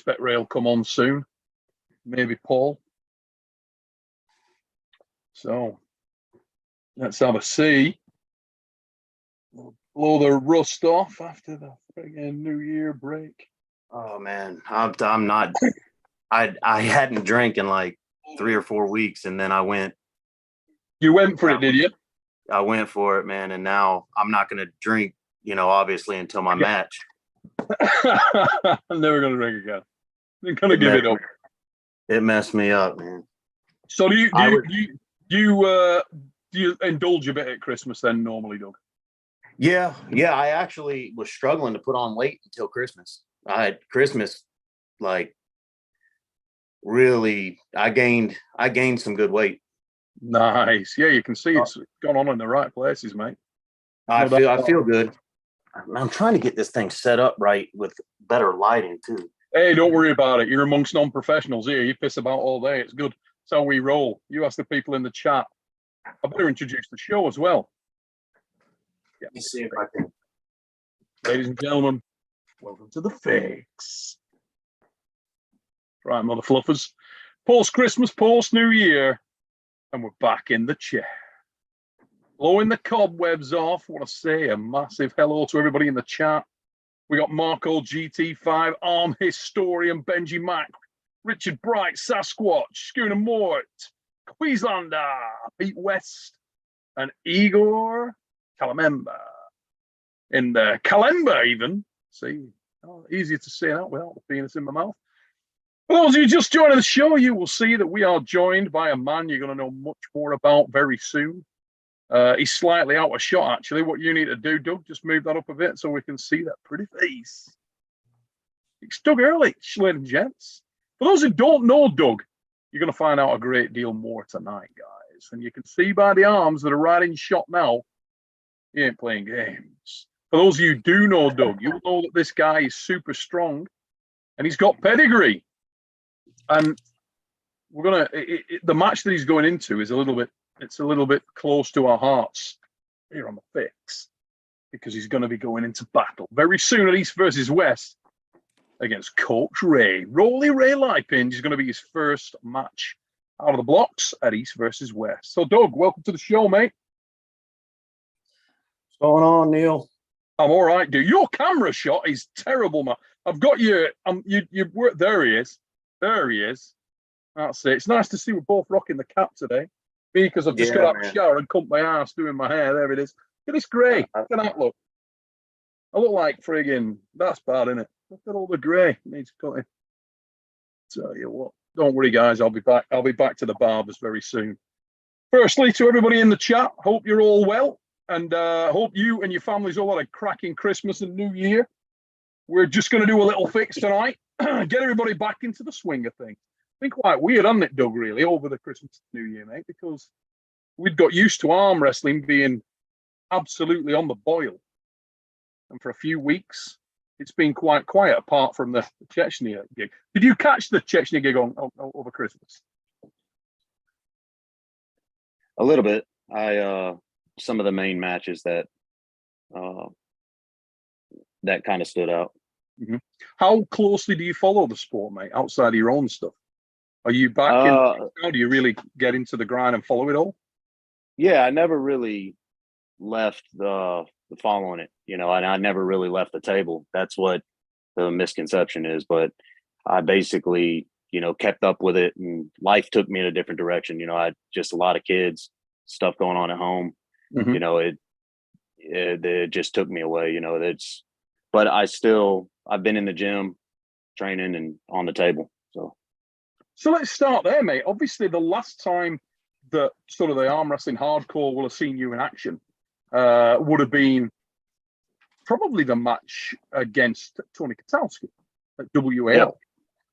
expect Ray will come on soon. Maybe Paul. So let's have a see. We'll blow the rust off after the friggin' New Year break. Oh man, I'm not. I hadn't drank in like 3 or 4 weeks, and then I went. You went for it, did you? I went for it, man, and now I'm not going to drink. Obviously until my match. I'm never going to drink again. I'm going to give it up. It messed me up, man. So do you indulge a bit at Christmas then normally, Doug? Yeah. I actually was struggling to put on weight until Christmas. I had Christmas, like, really. I gained some good weight. Nice. Yeah, you can see it's gone on in the right places, mate. I feel good. I'm trying to get this thing set up right with better lighting too. Hey, don't worry about it. You're amongst non-professionals here. You piss about all day. It's good. It's how we roll. You ask the people in the chat. I better introduce the show as well. Yeah. Let me see if I can. Ladies and gentlemen, welcome to the fix. Right, mother fluffers. Post-Christmas, post-New Year, and we're back in the chair. Blowing the cobwebs off. I want to say a massive hello to everybody in the chat. We got Marco GT5, Arm Historian, Benji Mack, Richard Bright, Sasquatch, Schooner Mort, Queenslander, Pete West, and Igor Kalamemba. In the Kalemba, even. See, easier to say that without the penis in my mouth. For those of you just joining the show, you will see that we are joined by a man you're going to know much more about very soon. He's slightly out of shot, actually. What you need to do, Doug, just move that up a bit so we can see that pretty face. It's Doug Erlich, ladies and gents. For those who don't know Doug, you're going to find out a great deal more tonight, guys. And you can see by the arms that are right in shot now, he ain't playing games. For those of you who do know Doug, you'll know that this guy is super strong and he's got pedigree. And we're going to, the match that he's going into is a little bit close to our hearts here on the fix because he's going to be going into battle very soon at East versus West against Coach Ray. Rolly Ray Lipinge is going to be his first match out of the blocks at East versus West. So, Doug, welcome to the show, mate. What's going on, Neil? I'm all right, dude. Your camera shot is terrible, man. I've got you. There he is. There he is. That's it. It's nice to see we're both rocking the cap today. Me, because I've just got out of the shower and cut my ass doing my hair. There it is. Look at this grey. Look at that look. I look like friggin', that's bad, isn't it? Look at all the grey. Needs cutting. Tell you what. Don't worry, guys. I'll be back. I'll be back to the barbers very soon. Firstly, to everybody in the chat, hope you're all well. And hope you and your families all had a cracking Christmas and New Year. We're just going to do a little fix tonight. Get everybody back into the swing of things. Been quite weird, hasn't it, Doug, really, over the Christmas and New Year, mate, because we'd got used to arm wrestling being absolutely on the boil. And for a few weeks, it's been quite quiet, apart from the Chechnya gig. Did you catch the Chechnya gig on over Christmas? A little bit. Some of the main matches that kind of stood out. Mm-hmm. How closely do you follow the sport, mate, outside of your own stuff? Are you back in now? Do you really get into the grind and follow it all? Yeah, I never really left the following it, and I never really left the table. That's what the misconception is. But I basically, kept up with it, and life took me in a different direction. I had just a lot of kids, stuff going on at home. Mm-hmm. It just took me away. But I've been in the gym, training, and on the table. So let's start there, mate. Obviously, the last time that sort of the arm wrestling hardcore will have seen you in action would have been probably the match against Tony Kotowski at WAL. Yeah.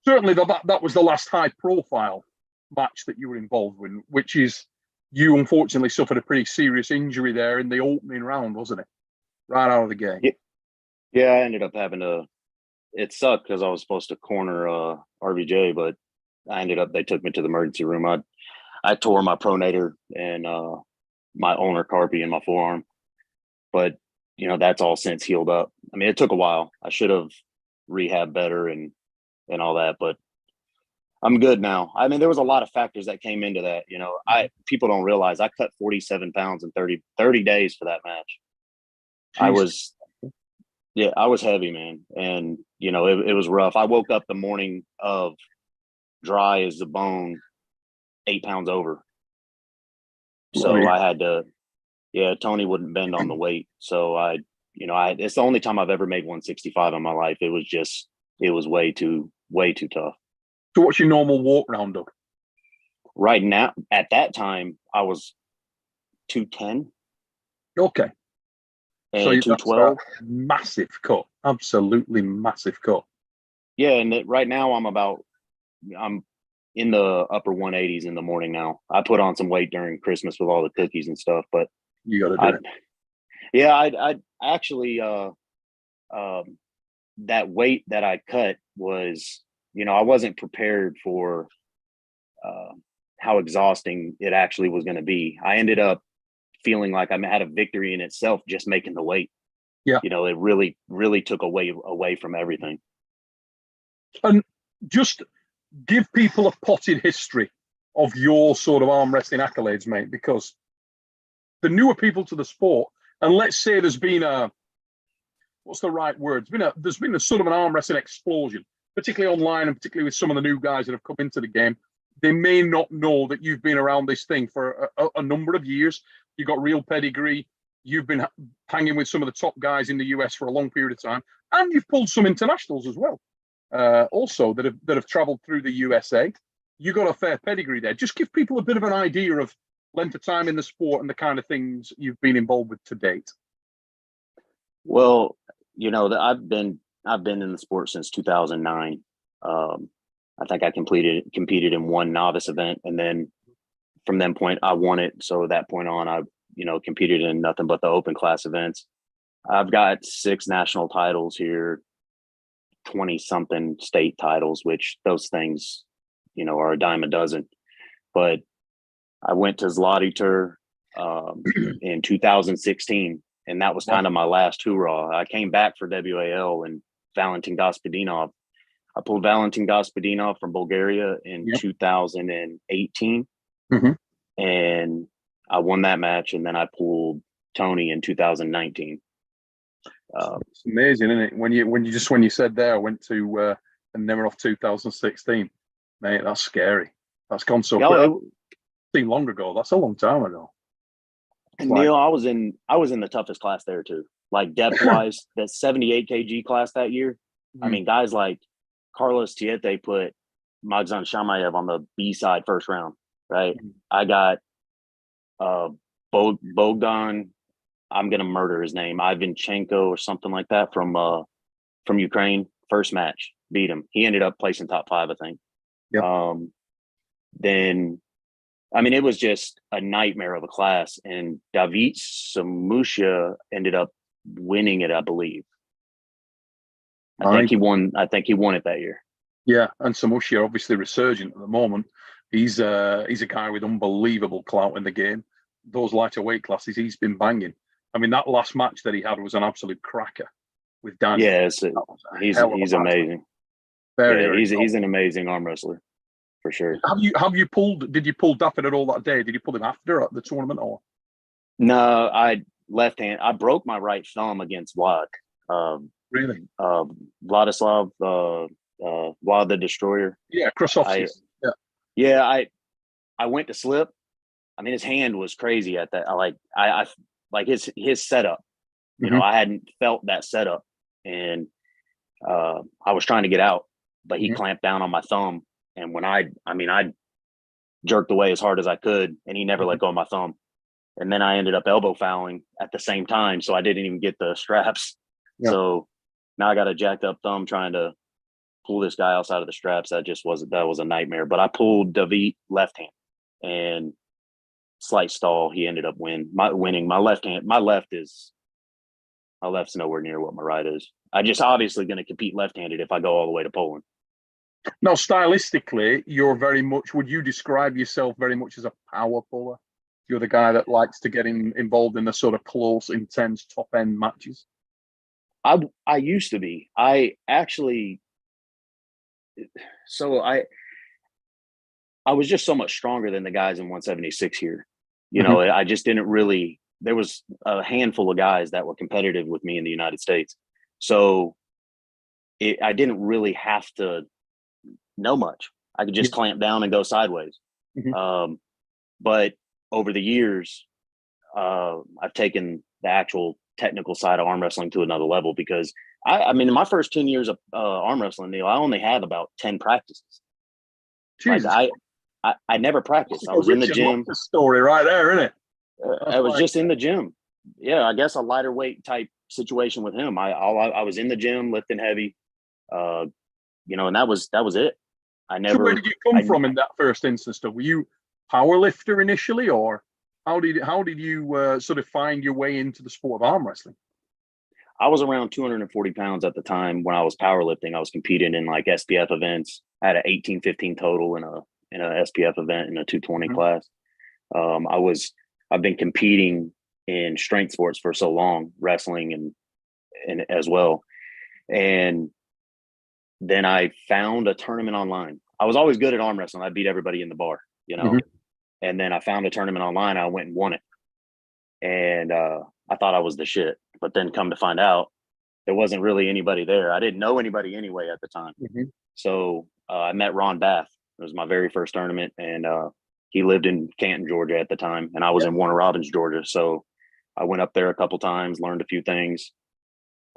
Certainly, that was the last high-profile match that you were involved in, which is you unfortunately suffered a pretty serious injury there in the opening round, wasn't it? Right out of the gate. Yeah, I ended up having to. It sucked because I was supposed to corner RVJ, but they took me to the emergency room. I tore my pronator and my ulnar carpi in my forearm, but that's all since healed up. I mean, it took a while. I should have rehabbed better and and all that, but I'm good now. I mean, there was a lot of factors that came into that. You know, people don't realize I cut 47 pounds in 30 days for that match. Jeez. I was heavy, man. And, you know, it was rough. I woke up the morning of dry as the bone, 8 pounds over. So I had to, Tony wouldn't bend on the weight. So it's the only time I've ever made 165 in my life. It was way too tough. So what's your normal walk round, Doug? Right now, at that time, I was 210. Okay. And so 212. Massive cut. Absolutely massive cut. Yeah, and right now I'm in the upper 180s in the morning now. I put on some weight during Christmas with all the cookies and stuff, but you got to do it. Yeah, I actually that weight that I cut was, I wasn't prepared for how exhausting it actually was going to be. I ended up feeling like I had a victory in itself just making the weight. Yeah. It really, really took away from everything. And just give people a potted history of your sort of arm wrestling accolades, mate, because the newer people to the sport, and let's say there's been what's the right word? There's been a sort of an arm wrestling explosion, particularly online and particularly with some of the new guys that have come into the game. They may not know that you've been around this thing for a number of years. You've got real pedigree. You've been hanging with some of the top guys in the US for a long period of time, and you've pulled some internationals as well. Also that have traveled through the USA. You got a fair pedigree there. Just give people a bit of an idea of length of time in the sport and the kind of things you've been involved with to date. Well, I've been in the sport since 2009. I think I competed in one novice event, and then from that point I won it. So at that point on, I competed in nothing but the open class events. I've got 6 national titles here, 20 something state titles, which those things, are a dime a dozen. But I went to Zlatitur in 2016, and that was kind of my last hoorah. I came back for WAL and Valentin Gospodinov. I pulled Valentin Gospodinov from Bulgaria in 2018, and I won that match. And then I pulled Tony in 2019. It's amazing, isn't it? When you said there, I went to Nemiroff 2016, mate. That's scary. That's gone so quick. It seemed long ago. That's a long time ago. And Neil, I was in the toughest class there too. Like depth wise, that 78 kg class that year. I mean, guys like Carlos Tiete put Magzan Shamayev on the B side first round, right? I got Bogdan, I'm gonna murder his name, Ivanchenko or something like that from Ukraine. First match, beat him. He ended up placing top 5, I think. Yep. Then, I mean, it was just a nightmare of a class, and David Samusha ended up winning it, I believe. I think he won it that year. Yeah, and Samusha obviously resurgent at the moment. He's a guy with unbelievable clout in the game. Those lighter weight classes, he's been banging. I mean, that last match that he had was an absolute cracker with Dan. Yeah, he's amazing. He's an amazing arm wrestler for sure. Did you pull Daffin at all that day? Did you pull him after at the tournament or? No, I broke my right thumb against Vlad. Really? Vladislav, Vlad the Destroyer. Yeah, Krasovsky. I went to slip. I mean, his hand was crazy at that. I like his setup. I hadn't felt that setup, and I was trying to get out, but he clamped down on my thumb. And when I jerked away as hard as I could, and he never let go of my thumb. And then I ended up elbow fouling at the same time, so I didn't even get the straps. Yeah. So now I got a jacked up thumb trying to pull this guy outside of the straps. That was a nightmare. But I pulled David left hand, and slight stall. He ended up winning. My left's nowhere near what my right is. I just obviously going to compete left-handed if I go all the way to Poland. Now, stylistically, would you describe yourself very much as a power puller? You're the guy that likes to get involved in the sort of close, intense, top-end matches? I used to be. I actually so I was just so much stronger than the guys in 176 here. You know, I just didn't really, there was a handful of guys that were competitive with me in the United States. So I didn't really have to know much. I could just clamp down and go sideways. But over the years, I've taken the actual technical side of arm wrestling to another level, because I mean, in my first 10 years of arm wrestling, Neil, I only had about 10 practices. Jesus. Like I never practiced. I was in the gym. Story right there, isn't it? I was just in the gym. Yeah, I guess a lighter weight type situation with him. I was in the gym lifting heavy, you know, and that was it. I never. So where did you come from in that first instance? Were you power lifter initially, or how did you sort of find your way into the sport of arm wrestling? I was around 240 pounds at the time when I was powerlifting. I was competing in like SPF events. I had an 18-15 total in a SPF event in a 220 class. I've been competing in strength sports for so long, wrestling and as well. And then I found a tournament online. I was always good at arm wrestling. I beat everybody in the bar, you know. And then I found a tournament online. I went and won it. And I thought I was the shit. But then come to find out, there wasn't really anybody there. I didn't know anybody anyway at the time. So I met Ron Bath. It was my very first tournament. And he lived in Canton, Georgia at the time. And I was in Warner Robins, Georgia. So I went up there a couple times, learned a few things.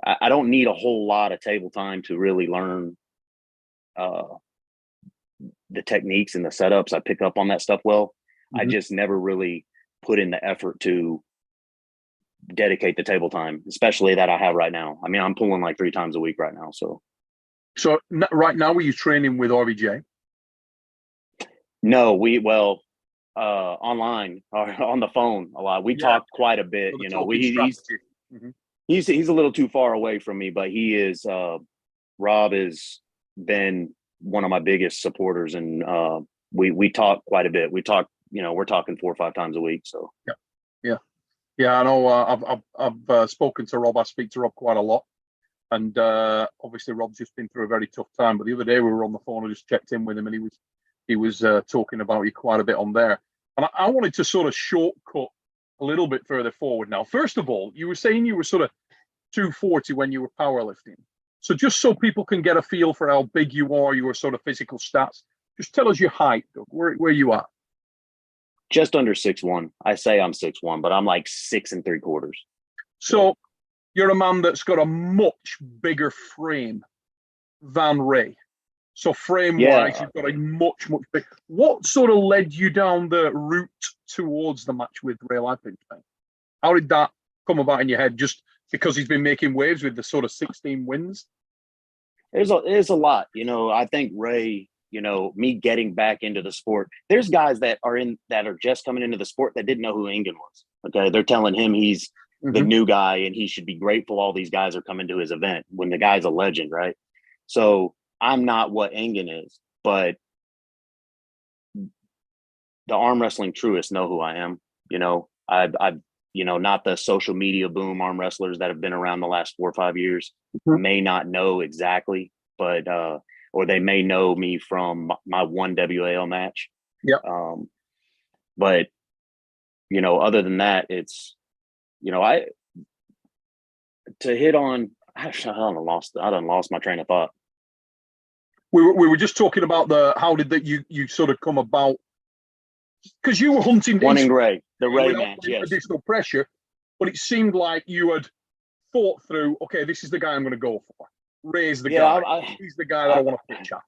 I don't need a whole lot of table time to really learn the techniques and the setups. I pick up on that stuff well. I just never really put in the effort to dedicate the table time, especially that I have right now. I mean, I'm pulling like 3 times a week right now. So right now, were you training with RBJ? No, online or on the phone a lot. We talked quite a bit. You know, he's a little too far away from me, but he is. Rob has been one of my biggest supporters, and we talk quite a bit. We talk. You know, we're talking 4 or 5 times a week. So yeah. I know. I've spoken to Rob. I speak to Rob quite a lot, and obviously Rob's just been through a very tough time. But the other day we were on the phone. I just checked in with him, and he was talking about you quite a bit on there. And I wanted to sort of shortcut a little bit further forward now. First of all, you were saying you were sort of 240 when you were powerlifting. So just so people can get a feel for how big you are, your sort of physical stats, just tell us your height, Doug, where you are. Just under 6'1". I say I'm 6'1", but I'm like 6 3/4. So you're a man that's got a much bigger frame than Ray. So frame-wise, you've got a much bigger. What sort of led you down the route towards the match with Ray Lipinstein? How did that come about in your head? Just because he's been making waves with the sort of 16 wins? There's a lot. You know, I think Ray, you know, me getting back into the sport, there's guys that are just coming into the sport that didn't know who Engen was. Okay. They're telling him he's the new guy and he should be grateful all these guys are coming to his event when the guy's a legend, right? So I'm not what Engen is, but the arm wrestling truists know who I am. You know, I've you know, not the social media boom arm wrestlers that have been around the last 4 or 5 years may not know exactly, but or they may know me from my one WAL match. But you know, other than that, it's, you know, I done lost my train of thought. We were just talking about how did that you sort of come about, because you were hunting wanting Ray, the Ray match, yes. Additional pressure, but it seemed like you had thought through, okay, this is the guy I'm going to go for. Ray's the guy. He's the guy that I want to pitch at.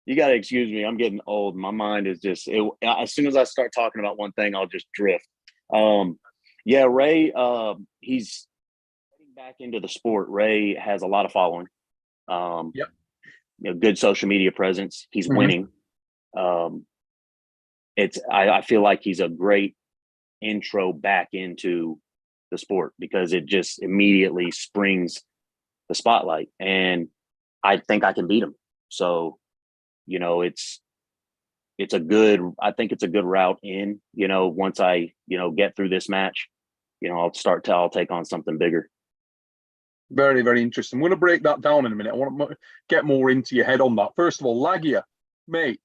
You got to excuse me. I'm getting old. My mind is just, as soon as I start talking about one thing, I'll just drift. Ray, he's getting back into the sport. Ray has a lot of following. You know, good social media presence. He's winning. I feel like he's a great intro back into the sport because it just immediately springs the spotlight, and I think I can beat him. So, you know, I think it's a good route in, you know, once I, you know, get through this match, you know, I'll take on something bigger. Very, very interesting. I'm going to break that down in a minute. I want to get more into your head on that. First of all, Lagia, mate,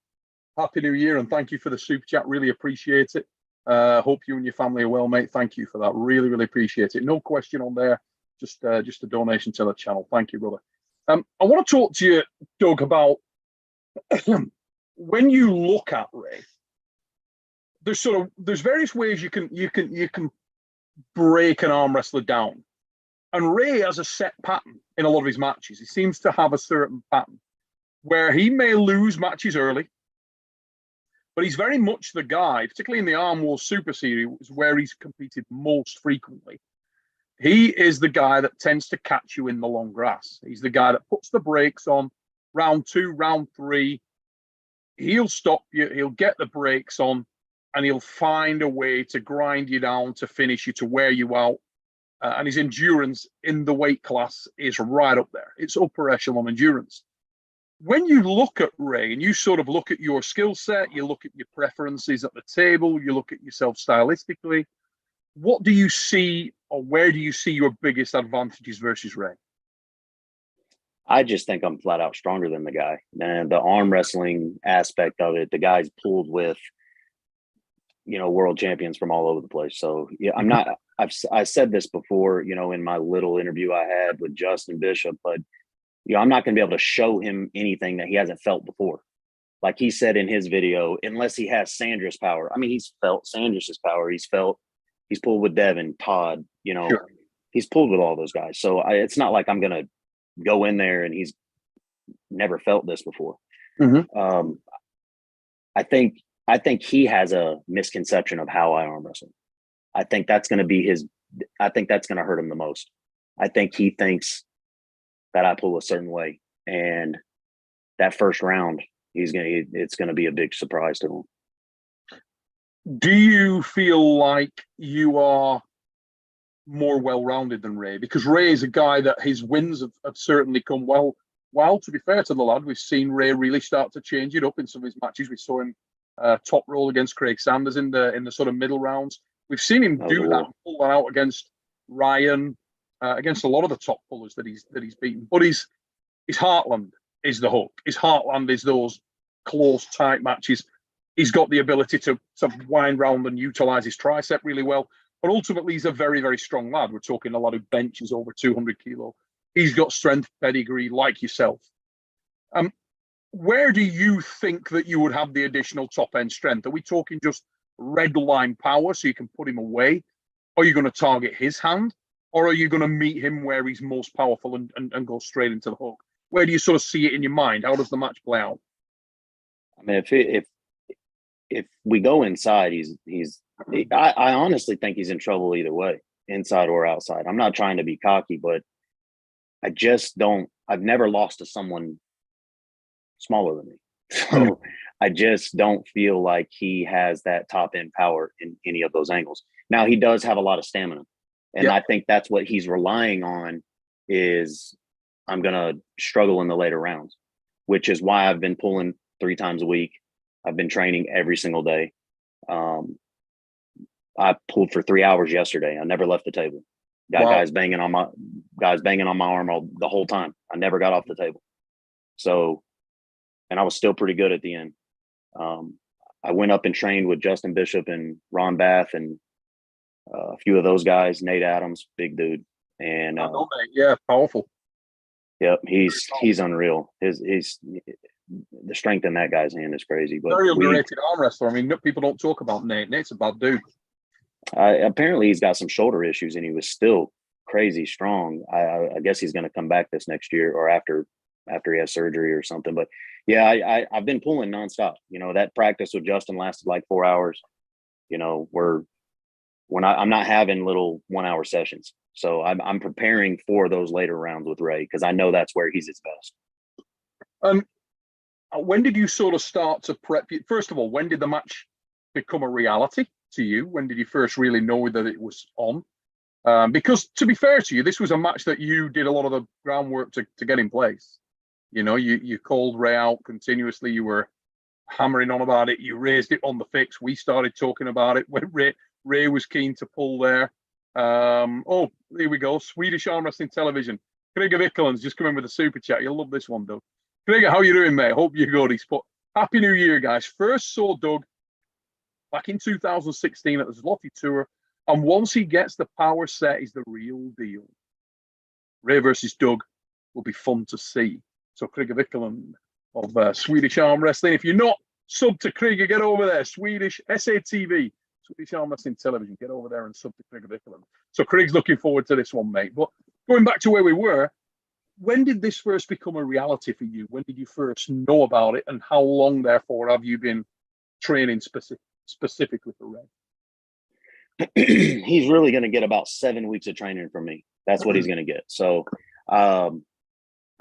Happy New Year, and thank you for the super chat. Really appreciate it. Hope you and your family are well, mate. Thank you for that. Really, really appreciate it. No question on there. Just a donation to the channel. Thank you, brother. I want to talk to you, Doug, about when you look at Ray. There's various ways you can break an arm wrestler down, and Ray has a set pattern in a lot of his matches. He seems to have a certain pattern where he may lose matches early, but he's very much the guy, particularly in the Arm Wars Super Series, where he's competed most frequently. He is the guy that tends to catch you in the long grass. He's the guy that puts the brakes on round 2, round 3. He'll stop you. He'll get the brakes on, and he'll find a way to grind you down, to finish you, to wear you out. And his endurance in the weight class is right up there. It's upper echelon endurance. When you look at Ray and you sort of look at your skill set, you look at your preferences at the table, you look at yourself stylistically, what do you see, or where do you see your biggest advantages versus Ray? I just think I'm flat out stronger than the guy. And the arm wrestling aspect of it, the guy's pulled with, world champions from all over the place. So yeah, I said this before, in my little interview I had with Justin Bishop, but I'm not going to be able to show him anything that he hasn't felt before. Like he said in his video, unless he has Sandra's power. I mean, he's felt Sandra's power. He's pulled with Devin, Todd, Sure. He's pulled with all those guys. So it's not like I'm going to go in there and he's never felt this before. Mm-hmm. I think he has a misconception of how I arm wrestle. I think that's going to hurt him the most. I think he thinks that I pull a certain way, and that first round, it's going to be a big surprise to him. Do you feel like you are more well-rounded than Ray? Because Ray is a guy that his wins have certainly come well. Well, to be fair to the lad, we've seen Ray really start to change it up in some of his matches. We saw him top roll against Craig Sanders in the sort of middle rounds. We've seen him do that and pull that out against Ryan, against a lot of the top pullers that he's beaten. But his heartland is the hook. His heartland is those close, tight matches. He's got the ability to wind round and utilize his tricep really well. But ultimately, he's a very, very strong lad. We're talking a lot of benches over 200 kilo. He's got strength pedigree like yourself. Where do you think that you would have the additional top-end strength? Are we talking just red line power so you can put him away? Are you going to target his hand? Or are you going to meet him where he's most powerful and go straight into the hook? Where do you sort of see it in your mind? How does the match play out? I mean, if we go inside, I honestly think he's in trouble either way, inside or outside. I'm not trying to be cocky, but I've never lost to someone smaller than me. So I just don't feel like he has that top end power in any of those angles. Now he does have a lot of stamina. And I think that's what he's relying on is I'm going to struggle in the later rounds, which is why I've been pulling 3 times a week. I've been training every single day. I pulled for 3 hours yesterday. I never left the table. Guys banging on my arm the whole time. I never got off the table. So, and I was still pretty good at the end. I went up and trained with Justin Bishop and Ron Bath and a few of those guys, Nate Adams, big dude. And powerful. Yep, he's unreal. He's the strength in that guy's hand is crazy. But very underrated arm wrestler. I mean, people don't talk about Nate. Nate's a bad dude. Apparently, he's got some shoulder issues, and he was still crazy strong. I guess he's going to come back this next year or after he has surgery or something. But yeah, I've been pulling nonstop. That practice with Justin lasted like 4 hours. I'm not having little 1 hour sessions. So I'm preparing for those later rounds with Ray because I know that's where he's his best. When did you sort of start to prep? First of all, when did the match become a reality to you? When did you first really know that it was on? Because to be fair to you, this was a match that you did a lot of the groundwork to get in place. You called Ray out continuously. You were hammering on about it. You raised it on the fix. We started talking about it when Ray was keen to pull there. Here we go. Swedish Arm Wrestling Television. Krieger Vickeland's just come in with a super chat. You'll love this one, Doug. Krieger, how you doing, mate? Hope you're good. He's put, Happy New Year, guys. First saw Doug back in 2016 at the Zloty Tour, and once he gets the power set, he's the real deal. Ray versus Doug will be fun to see. So Krieger Vickeland of Swedish Arm Wrestling. If you're not sub to Krieger, get over there. Swedish SATV, Swedish Arm Wrestling Television. Get over there and sub to Krieger Vickeland. So Craig's looking forward to this one, mate. But going back to where we were, when did this first become a reality for you? When did you first know about it? And how long, therefore, have you been training specifically for Ray? He's really going to get about 7 weeks of training from me. That's what he's going to get. So I'm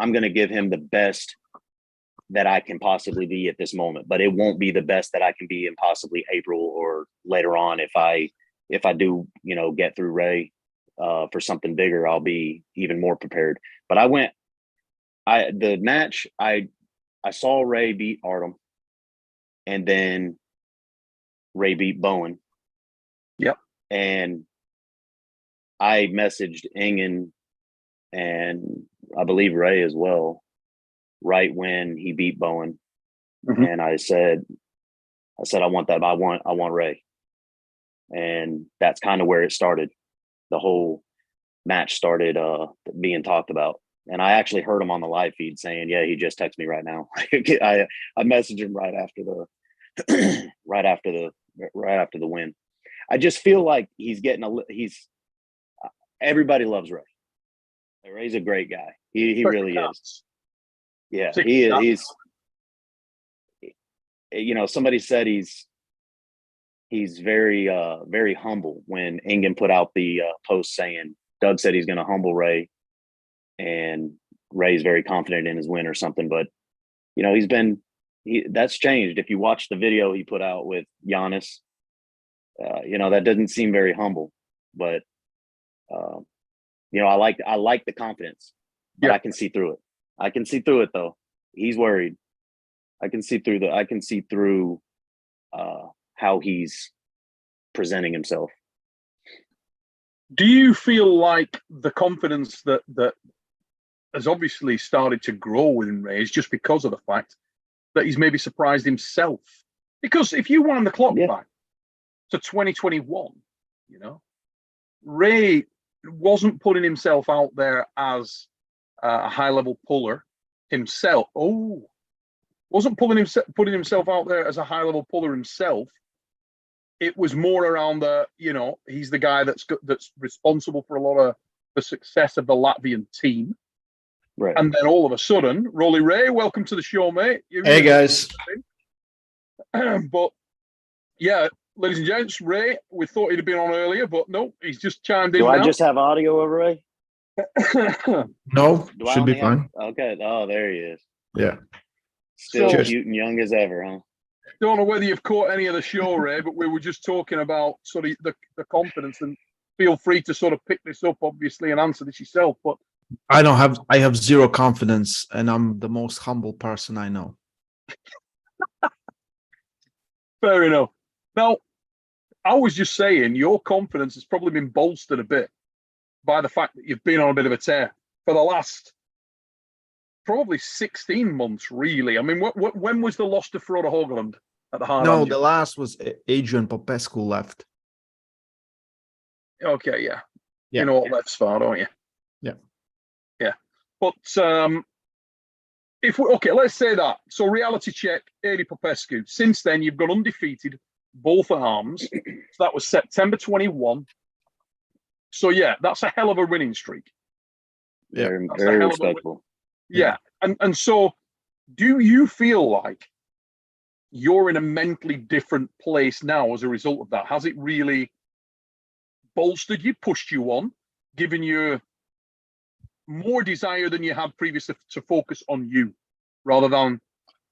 going to give him the best that I can possibly be at this moment, but it won't be the best that I can be in possibly April or later on. If I do, get through Ray for something bigger, I'll be even more prepared. But the match, I saw Ray beat Artem, and then Ray beat Bowen. Yep. And I messaged Ingen and I believe Ray as well, right when he beat Bowen. Mm-hmm. And I said, I want that. I want Ray. And that's kind of where it started. The whole match started being talked about. And I actually heard him on the live feed saying, yeah, he just texted me right now. I messaged him right after the win. I just feel like everybody loves Ray. Ray's a great guy. He really is. Yeah, he is. Somebody said he's very very humble. When Ingen put out the post saying Doug said he's going to humble Ray, and Ray's very confident in his win or something. But that's changed. If you watch the video he put out with Giannis, that doesn't seem very humble. But I like the confidence. But yeah. I can see through it. I can see through it though. He's worried. I can see through how he's presenting himself. Do you feel like the confidence that has obviously started to grow within Ray is just because of the fact that he's maybe surprised himself? Because if you wind the clock back to 2021, Ray wasn't putting himself out there as a high-level puller himself. Wasn't putting himself out there as a high-level puller himself. It was more around he's the guy that's responsible for a lot of the success of the Latvian team. Right. And then all of a sudden, Rolly Ray, welcome to the show, mate. Hey, guys. But yeah, ladies and gents, Ray, we thought he'd have been on earlier, but no, he's just chimed in. Do I just have audio over Ray? No, should be fine. Okay. Oh, there he is. Yeah. Still cute and young as ever, huh? Don't know whether you've caught any of the show, Ray, but we were just talking about sort of the confidence, and feel free to sort of pick this up, obviously, and answer this yourself. But I have zero confidence, and I'm the most humble person I know. Fair enough. Now, I was just saying, your confidence has probably been bolstered a bit by the fact that you've been on a bit of a tear for the last probably 16 months, really. I mean, when was the loss to Frode Hogland at the Hard? No, the last was Adrian Popescu left. Okay, yeah. You know what left's far, don't you? Yeah. Yeah. But let's say that. So reality check, Adi Popescu. Since then, you've gone undefeated, both arms. So that was September 21. So yeah, that's a hell of a winning streak. Yeah, very respectful. Yeah. And so do you feel like you're in a mentally different place now as a result of that? Has it really bolstered you, pushed you on, given you more desire than you had previously to focus on you rather than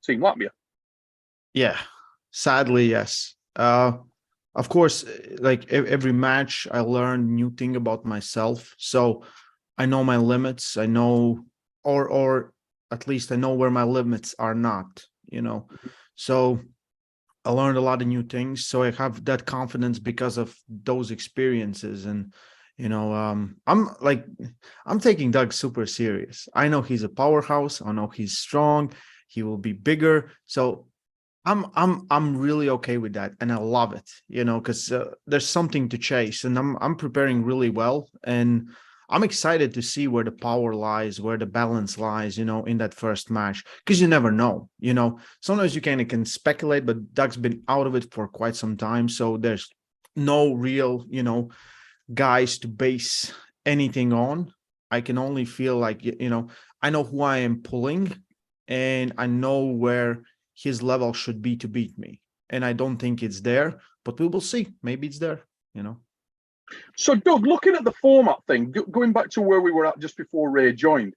Team Latvia? Yeah, sadly, yes. Of course, like every match, I learn new thing about myself. So I know my limits. I know, or at least I know where my limits are not, So I learned a lot of new things. So I have that confidence because of those experiences. And I'm taking Doug super serious. I know he's a powerhouse. I know he's strong. He will be bigger. So I'm really okay with that, and I love it, because there's something to chase, and I'm preparing really well, and I'm excited to see where the power lies, where the balance lies, in that first match, because you never know, Sometimes you can speculate, but Doug's been out of it for quite some time, so there's no real, guys to base anything on. I can only feel like, I know who I am pulling, and I know where his level should be to beat me. And I don't think it's there, but we will see. Maybe it's there, So, Doug, looking at the format thing, going back to where we were at just before Ray joined,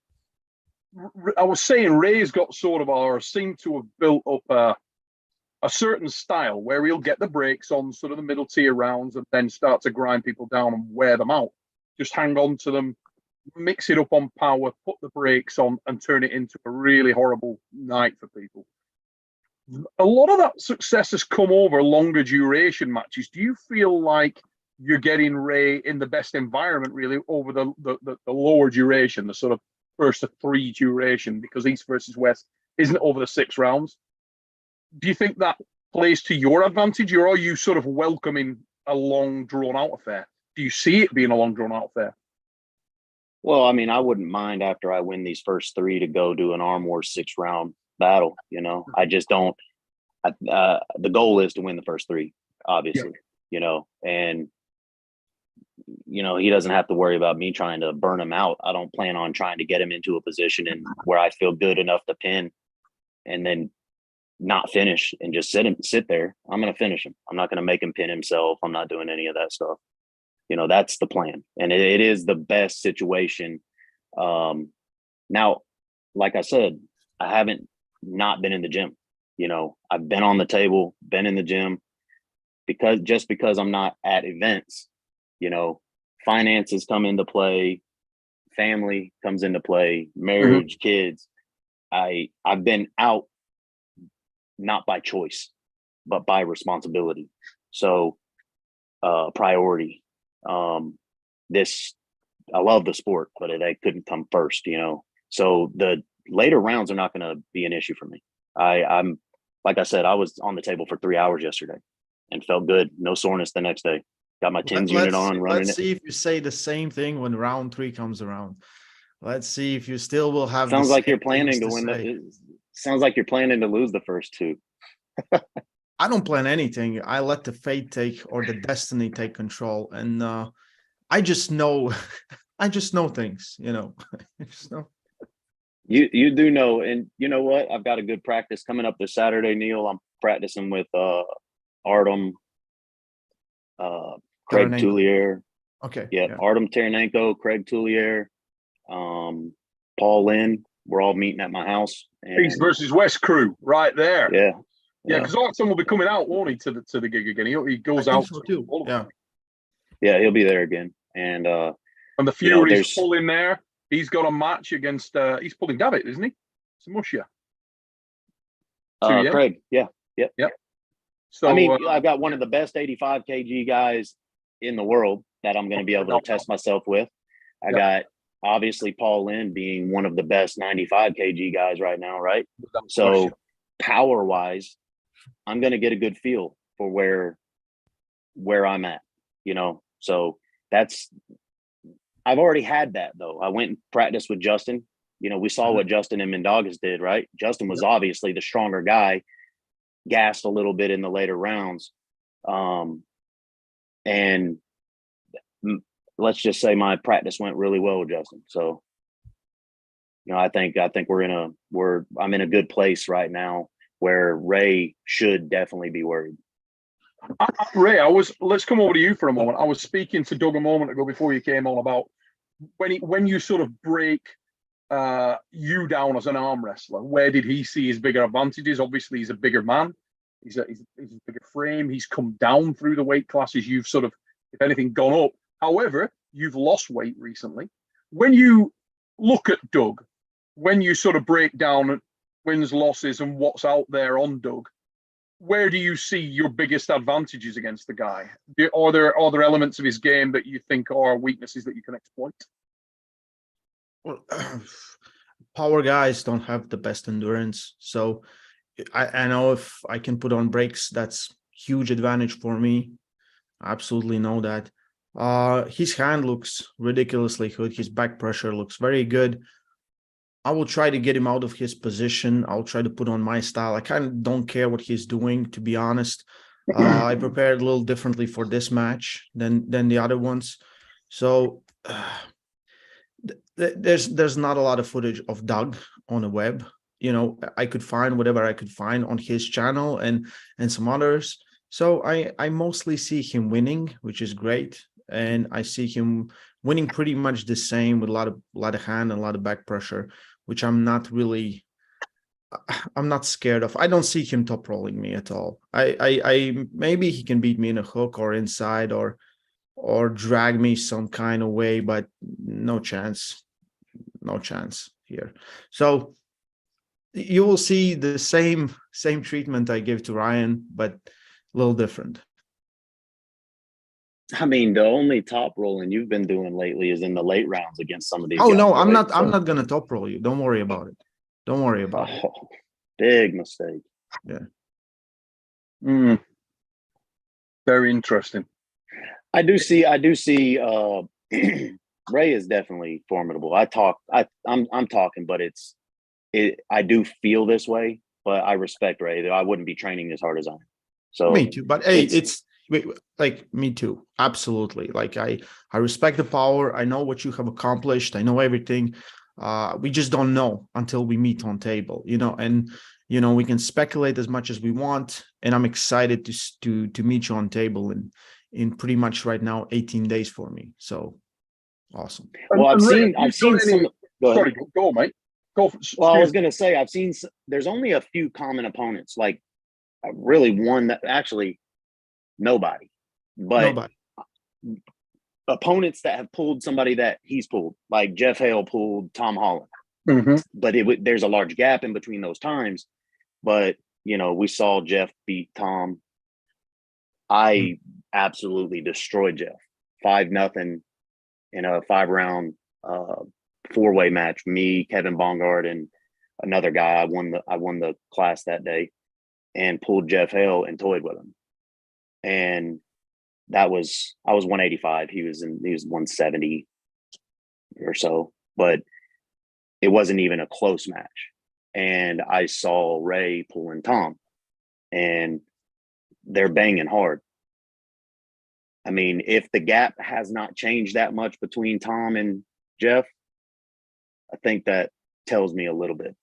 I was saying Ray's got sort of, or seemed to have built up a certain style where he'll get the breaks on sort of the middle tier rounds and then start to grind people down and wear them out. Just hang on to them, mix it up on power, put the brakes on, and turn it into a really horrible night for people. A lot of that success has come over longer duration matches. Do you feel like you're getting Ray in the best environment, really, over the lower duration, the sort of first to 3 duration, because East versus West isn't over the 6 rounds? Do you think that plays to your advantage, or are you sort of welcoming a long, drawn-out affair? Do you see it being a long, drawn-out affair? Well, I mean, I wouldn't mind after I win these first 3 to go do an arm war 6-round battle. I just don't. The goal is to win the first 3, obviously. And he doesn't have to worry about me trying to burn him out. I don't plan on trying to get him into a position where I feel good enough to pin, and then not finish and just sit there. I'm going to finish him. I'm not going to make him pin himself. I'm not doing any of that stuff. That's the plan. And it is the best situation. Now, like I said, I haven't not been in the gym. I've been on the table, been in the gym, because I'm not at events, finances come into play, family comes into play, marriage, kids. I've been out, not by choice, but by responsibility. So, priority. I love the sport, but they couldn't come first, So the later rounds are not going to be an issue for me. I'm like I said, I was on the table for 3 hours yesterday and felt good. No soreness the next day. Got my TENS unit on, running it. Let's see if you say the same thing when round 3 comes around. Let's see if you still will have. Sounds like you're planning to win. Sounds like you're planning to lose the first 2. I don't plan anything. I let the fate or the destiny take control, and I just know. I just know things. I just know. You do know, and you know what? I've got a good practice coming up this Saturday, Neil. I'm practicing with Artem, Craig Tullier. Okay. Yeah, Artem Taranenko, Craig Tullier, Paul Linn. We're all meeting at my house. East versus West crew, right there. Yeah. Yeah, because Artem will be coming out, won't he, to the gig again? He goes out so too. Yeah, he'll be there again. And the Fury's pulling there. He's got a match against. He's pulling David, isn't he? Samusha. Craig. Yeah. So I mean, I've got one of the best 85 kg guys in the world that I'm going to be able to test myself with. I got obviously Paul Linn being one of the best 95 kg guys right now, right? So power wise, I'm going to get a good feel for where I'm at, So I've already had that though. I went and practiced with Justin. We saw what Justin and Mendogas did, right? Justin was obviously the stronger guy, gassed a little bit in the later rounds. And let's just say my practice went really well with Justin. So, I think I'm in a good place right now where Ray should definitely be worried. Ray, let's come over to you for a moment. I was speaking to Doug a moment ago before you came on about when you sort of break you down as an arm wrestler, where did he see his bigger advantages? Obviously, he's a bigger man. He's a bigger frame. He's come down through the weight classes. You've sort of, if anything, gone up. However, you've lost weight recently. When you look at Doug, when you sort of break down wins, losses, and what's out there on Doug, where do you see your biggest advantages against the guy? Are there elements of his game that you think are weaknesses that you can exploit? Well, power guys don't have the best endurance, so I know if I can put on brakes, that's huge advantage for me. I absolutely know that. His hand looks ridiculously good. His back pressure looks very good. I will try to get him out of his position. I'll try to put on my style. I kind of don't care what he's doing, to be honest. I prepared a little differently for this match than the other ones. So there's not a lot of footage of Doug on the web. You know, I could find whatever I could find on his channel and some others. So I mostly see him winning, which is great, and I see him winning pretty much the same with a lot of hand and a lot of back pressure, which I'm not scared of. I don't see him top rolling me at all. I maybe he can beat me in a hook or inside or drag me some kind of way, but no chance here. So you will see the same treatment I give to Ryan, but a little different. I mean, the only top rolling you've been doing lately is in the late rounds against some of these. Oh guys, no, right? I'm not gonna top roll you. Don't worry about it. Don't worry about it. Big mistake. Yeah. Very interesting. I do see Ray is definitely formidable. I'm talking, but I do feel this way, but I respect Ray. I wouldn't be training as hard as I am. So Me too. But hey, it's like me too. Absolutely. Like I respect the power. I know what you have accomplished. I know everything. We just don't know until we meet on table, and we can speculate as much as we want. And I'm excited to meet you on table in pretty much right now 18 days for me. So awesome. Well, I've seen some. Sorry, go, mate. Go. Well, I was going to say, I've seen, there's only a few common opponents, like really one that actually nobody, but opponents that have pulled somebody that he's pulled, like Jeff Hale pulled Tom Holland. Mm-hmm. But there's a large gap in between those times. But, we saw Jeff beat Tom. I absolutely destroyed Jeff 5-0 in a 5-round 4-way match. Me, Kevin Bongard, and another guy. I won the class that day and pulled Jeff Hale and toyed with him. And I was 185. He was 170 or so, but it wasn't even a close match. And I saw Ray pulling Tom, and they're banging hard. I mean, if the gap has not changed that much between Tom and Jeff, I think that tells me a little bit.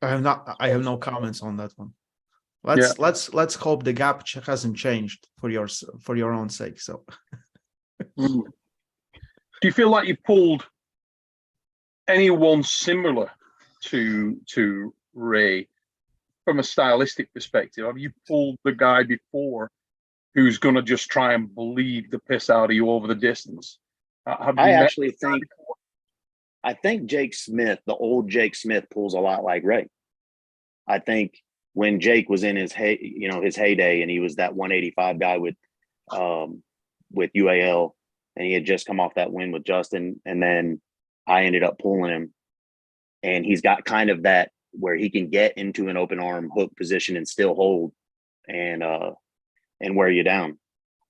I have no comments on that one. Let's hope the gap hasn't changed for your own sake. So do you feel like you pulled anyone similar to Ray from a stylistic perspective? Have you pulled the guy before who's going to just try and bleed the piss out of you over the distance? I think Jake Smith, the old Jake Smith, pulls a lot like Ray. I think when Jake was in his heyday, and he was that 185 guy with UAL, and he had just come off that win with Justin, and then I ended up pulling him, and he's got kind of that where he can get into an open arm hook position and still hold and wear you down.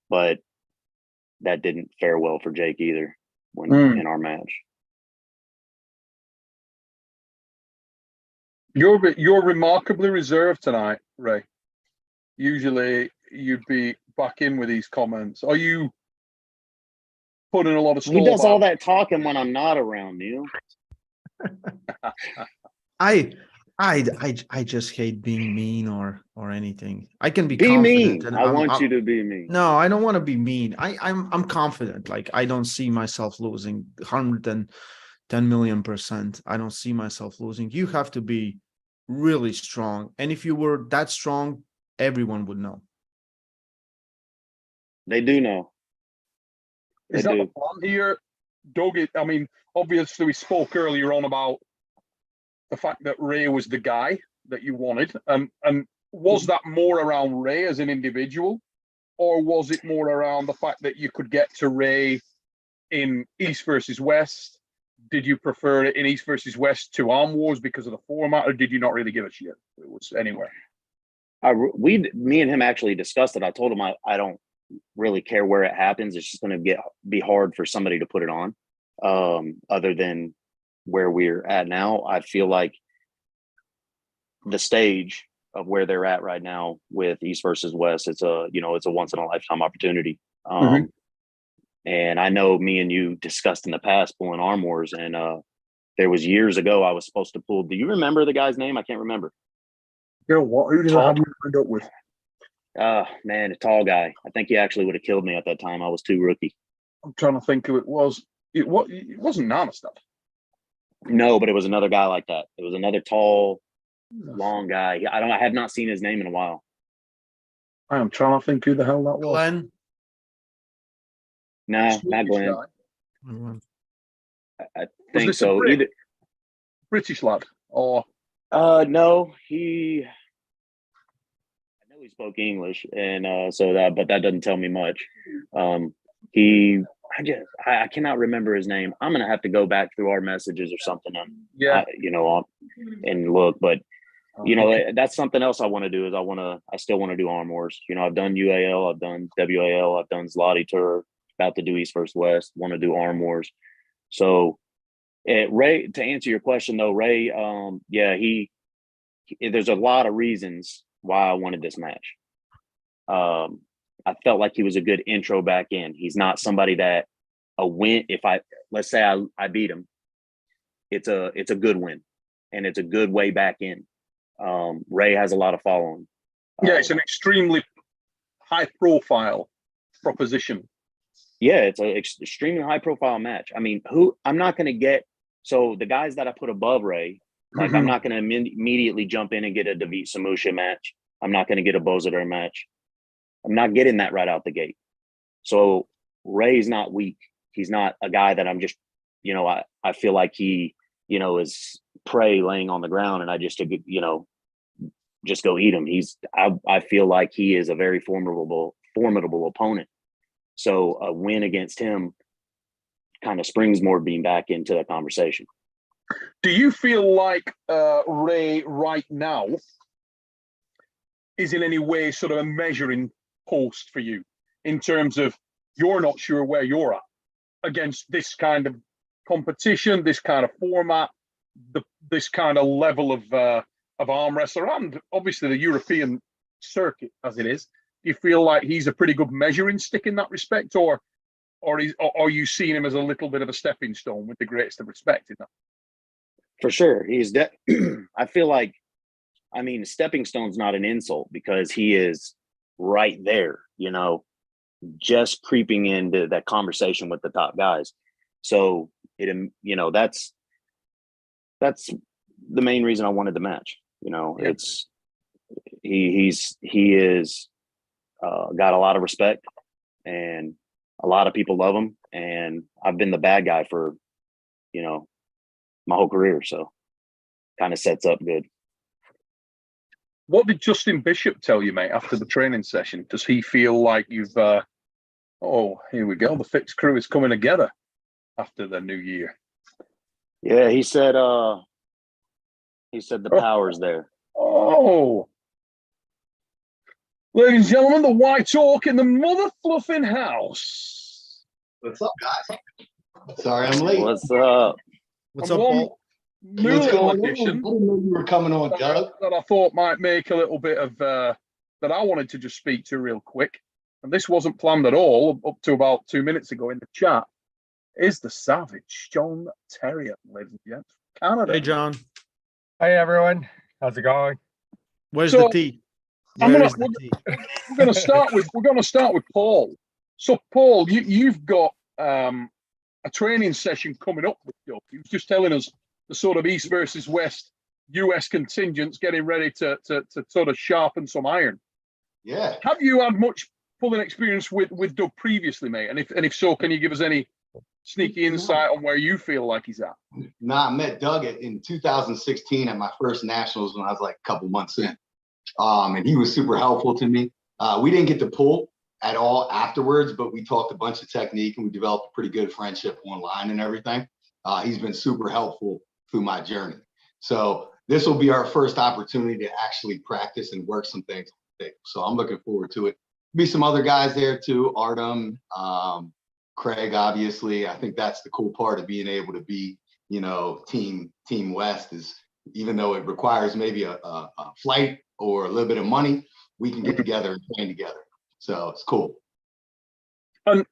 But that didn't fare well for Jake either in our match. You're remarkably reserved tonight, Ray. Usually you'd be back in with these comments. Are you putting a lot of store? He does all that talking when I'm not around, Neil. I just hate being mean or anything. I can be confident. Mean. I want you to be mean. No, I don't want to be mean. I'm confident. Like, I don't see myself losing 110 million%. I don't see myself losing. You have to be really strong, and if you were that strong, everyone would know. They do know. Is that the plan here, Doug? I mean, obviously we spoke earlier on about the fact that Ray was the guy that you wanted, and was that more around Ray as an individual, or was it more around the fact that you could get to Ray in East versus West? Did you prefer it in East versus West to Arm Wars because of the format, or did you not really give a shit? It was anywhere. Me and him actually discussed it. I told him I don't really care where it happens. It's just going to be hard for somebody to put it on. Other than where we're at now, I feel like the stage of where they're at right now with East versus West, it's a once in a lifetime opportunity. And I know me and you discussed in the past pulling Arm Wars, and there was years ago I was supposed to pull. Do you remember the guy's name? I can't remember. You know what? Who did I have you lined up with? Man, a tall guy. I think he actually would have killed me at that time. I was too rookie. I'm trying to think who it was. It wasn't Namastev. No, but it was another guy like that. It was another tall, long guy. I have not seen his name in a while. I am trying to think who the hell that was. Glenn? No, not Glenn. I think so. Either British lad or no, I know he spoke English, and but that doesn't tell me much. I cannot remember his name. I'm gonna have to go back through our messages or something. And look, but that's something else I want to do. Is I still want to do Arm Wars. I've done UAL, I've done WAL, I've done Zloty Tour. About to do East versus West. Want to do Arm Wars. So, Ray, to answer your question though, Ray, there's a lot of reasons why I wanted this match. I felt like he was a good intro back in. He's not somebody that a win. Let's say I beat him, it's a good win, and it's a good way back in. Ray has a lot of following. Yeah, it's an extremely high profile proposition. Yeah, it's an extremely high profile match. I mean, I'm not going to get. So the guys that I put above Ray, like I'm not going to immediately jump in and get a David Samusha match. I'm not going to get a Bozadar match. I'm not getting that right out the gate. So Ray's not weak. He's not a guy that I'm just, I feel like he, is prey laying on the ground and I just go eat him. I feel like he is a very formidable opponent. So a win against him kind of springs Moorbeam back into the conversation. Do you feel like Ray right now is in any way sort of a measuring post for you in terms of you're not sure where you're at against this kind of competition, this kind of format, this kind of level of arm wrestler, and obviously the European circuit as it is? Do you feel like he's a pretty good measuring stick in that respect, or are you seeing him as a little bit of a stepping stone with the greatest of respect in that? For sure. I feel like, stepping stone's not an insult because he is right there, just creeping into that conversation with the top guys. So that's the main reason I wanted the match. It's he is got a lot of respect and a lot of people love him, and I've been the bad guy for my whole career, so kind of sets up good. What did Justin Bishop tell you, mate, after the training session? Does he feel like you've here we go, the fixed crew is coming together after the new year? Yeah, he said the power's there. Ladies and gentlemen, the White Hawk in the mother fluffing house. What's up, guys? Sorry I'm late. What's up? What's up, Paul? New little addition. I didn't know you were coming on, Doug. That I thought might make a little bit of that I wanted to just speak to real quick. And this wasn't planned at all up to about 2 minutes ago in the chat. Is the Savage John Terrier, ladies and gents, Canada. Hey, John. Hey, everyone. How's it going? Where's the tea? We're going to start with Paul. So, Paul, you've got a training session coming up with Doug. He was just telling us the sort of East versus West US contingents getting ready to sort of sharpen some iron. Yeah. Have you had much pulling experience with Doug previously, mate? And if so, can you give us any sneaky insight on where you feel like he's at? Nah, I met Doug in 2016 at my first nationals when I was like a couple months in. And he was super helpful to me. We didn't get to pull at all afterwards, but we talked a bunch of technique and we developed a pretty good friendship online and everything. He's been super helpful through my journey. So this will be our first opportunity to actually practice and work some things. So I'm looking forward to it. Be some other guys there too, Artem, Craig, obviously. I think that's the cool part of being able to be, you know, Team West is, even though it requires maybe a flight or a little bit of money, we can get together and train together. So it's cool. And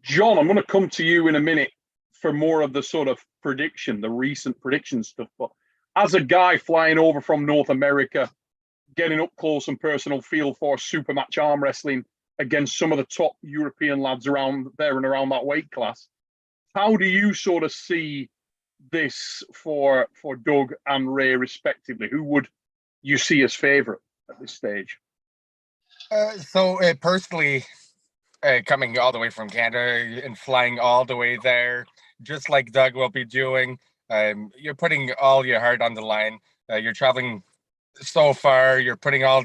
John, I'm going to come to you in a minute for more of the sort of prediction, the recent prediction stuff. But as a guy flying over from North America, getting up close and personal feel for super match arm wrestling against some of the top European lads around there and around that weight class, how do you sort of see this for Doug and Ray respectively? Who would you see as favorite at this stage? Personally, coming all the way from Canada and flying all the way there, just like Doug will be doing, you're putting all your heart on the line. You're traveling so far, you're putting all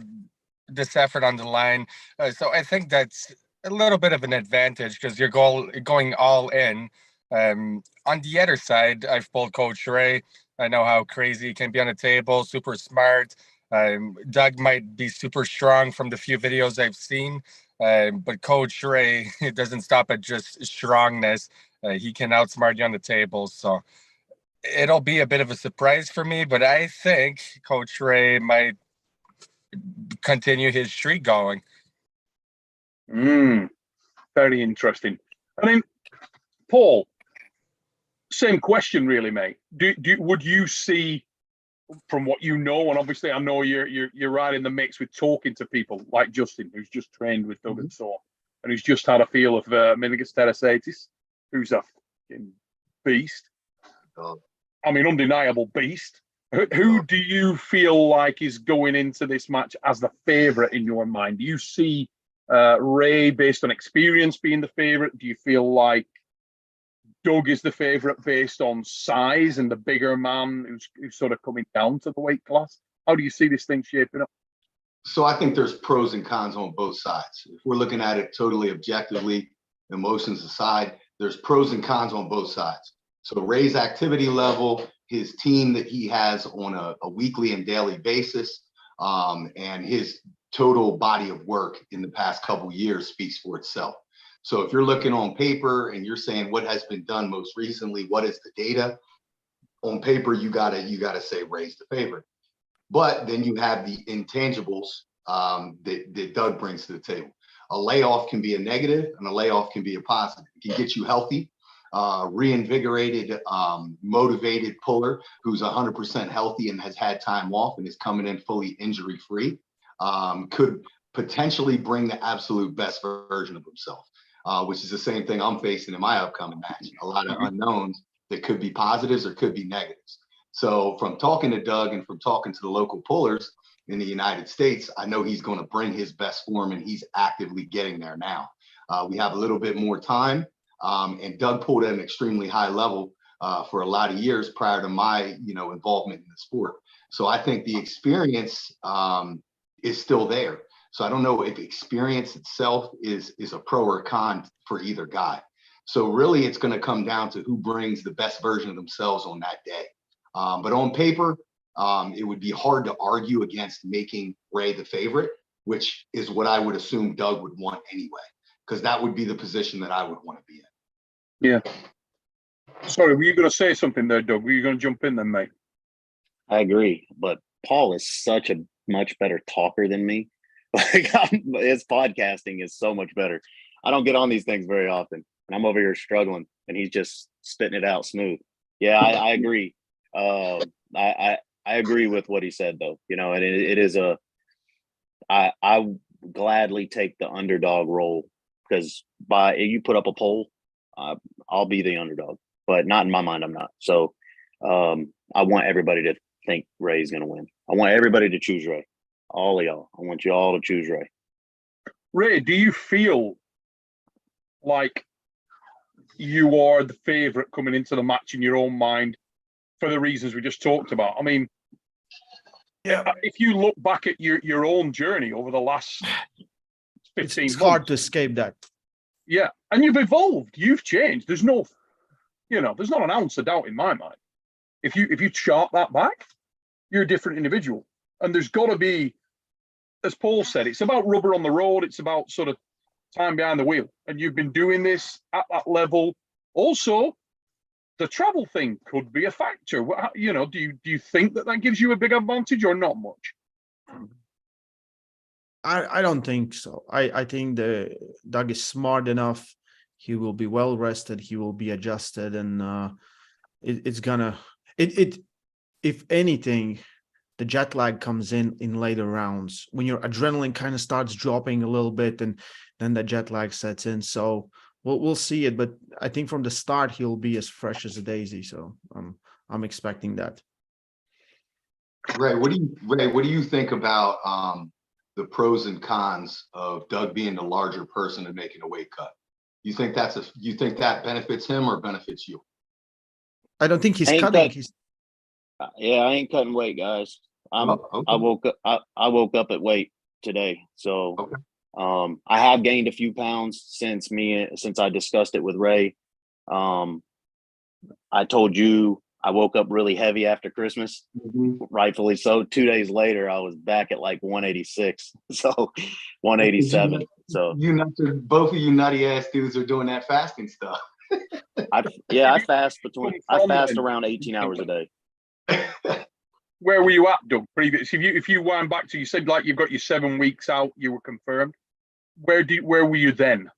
this effort on the line. So I think that's a little bit of an advantage because you're going all in. On the other side, I've pulled Coach Ray. I know how crazy he can be on the table, super smart. Doug might be super strong from the few videos I've seen, but Coach Ray, it doesn't stop at just strongness. He can outsmart you on the table. So it'll be a bit of a surprise for me, but I think Coach Ray might continue his streak going. Very interesting. I mean, Paul, same question really, mate. Would you see, from what you know, and obviously I know you're right in the mix with talking to people like Justin, who's just trained with Doug and so on, and who's just had a feel of Minigas Teresatis, who's a fucking beast. I mean, undeniable beast. Who do you feel like is going into this match as the favorite in your mind? Do you see Ray, based on experience, being the favorite? Do you feel like Doug is the favorite based on size and the bigger man who's sort of coming down to the weight class? How do you see this thing shaping up? So I think there's pros and cons on both sides. If we're looking at it totally objectively, emotions aside, there's pros and cons on both sides. So Ray's activity level, his team that he has on a weekly and daily basis, and his total body of work in the past couple of years speaks for itself. So if you're looking on paper and you're saying what has been done most recently, what is the data? On paper, you gotta say Ray's the favorite. But then you have the intangibles that Doug brings to the table. A layoff can be a negative and a layoff can be a positive. It can get you healthy, reinvigorated, motivated puller who's 100% healthy and has had time off and is coming in fully injury-free, could potentially bring the absolute best version of himself, which is the same thing I'm facing in my upcoming match. A lot of unknowns that could be positives or could be negatives. So from talking to Doug and from talking to the local pullers in the United States, I know he's going to bring his best form and he's actively getting there now. We have a little bit more time. And Doug pulled at an extremely high level for a lot of years prior to my, involvement in the sport. So I think the experience is still there. So I don't know if experience itself is a pro or con for either guy. So really, it's going to come down to who brings the best version of themselves on that day. But on paper, it would be hard to argue against making Ray the favorite, which is what I would assume Doug would want anyway, because that would be the position that I would want to be in. Yeah. Sorry, were you going to say something there, Doug? Were you going to jump in then, mate? I agree, but Paul is such a much better talker than me. Like his podcasting is so much better. I don't get on these things very often, and I'm over here struggling, and he's just spitting it out smooth. Yeah, I agree. I agree with what he said, though. And it is I gladly take the underdog role because you put up a poll, I'll be the underdog, but not in my mind. I'm not. So I want everybody to think Ray's going to win. I want everybody to choose Ray. All of y'all. I want you all to choose Ray. Ray, do you feel like you are the favorite coming into the match in your own mind for the reasons we just talked about. I mean, if you look back at your own journey over the last 15 it's months, hard to escape that. Yeah, and you've evolved, you've changed. There's no, there's not an ounce of doubt in my mind. If you chart that back, you're a different individual. And there's got to be, as Paul said, it's about rubber on the road. It's about sort of time behind the wheel. And you've been doing this at that level. Also, the travel thing could be a factor. Do you think that gives you a big advantage or not much? I don't think so. I think Doug is smart enough. He will be well rested. He will be adjusted, and it's gonna. If anything, the jet lag comes in later rounds when your adrenaline kind of starts dropping a little bit, and then the jet lag sets in. So we'll see it, but I think from the start he'll be as fresh as a daisy. So I'm expecting that. Ray, what do you think about the pros and cons of Doug being the larger person and making a weight cut? You think that benefits him or benefits you? I don't think he's cutting. Yeah, I ain't cutting weight, guys. Okay. I woke up at weight today, so okay. I have gained a few pounds since I discussed it with Ray. I told you I woke up really heavy after Christmas, rightfully so. 2 days later, I was back at like 186, so 187. So both of you nutty ass dudes are doing that fasting stuff. I fast around 18 hours a day. Where were you at, Doug? Previous, if you wind back to, you said like you've got your 7 weeks out, you were confirmed. Where were you then?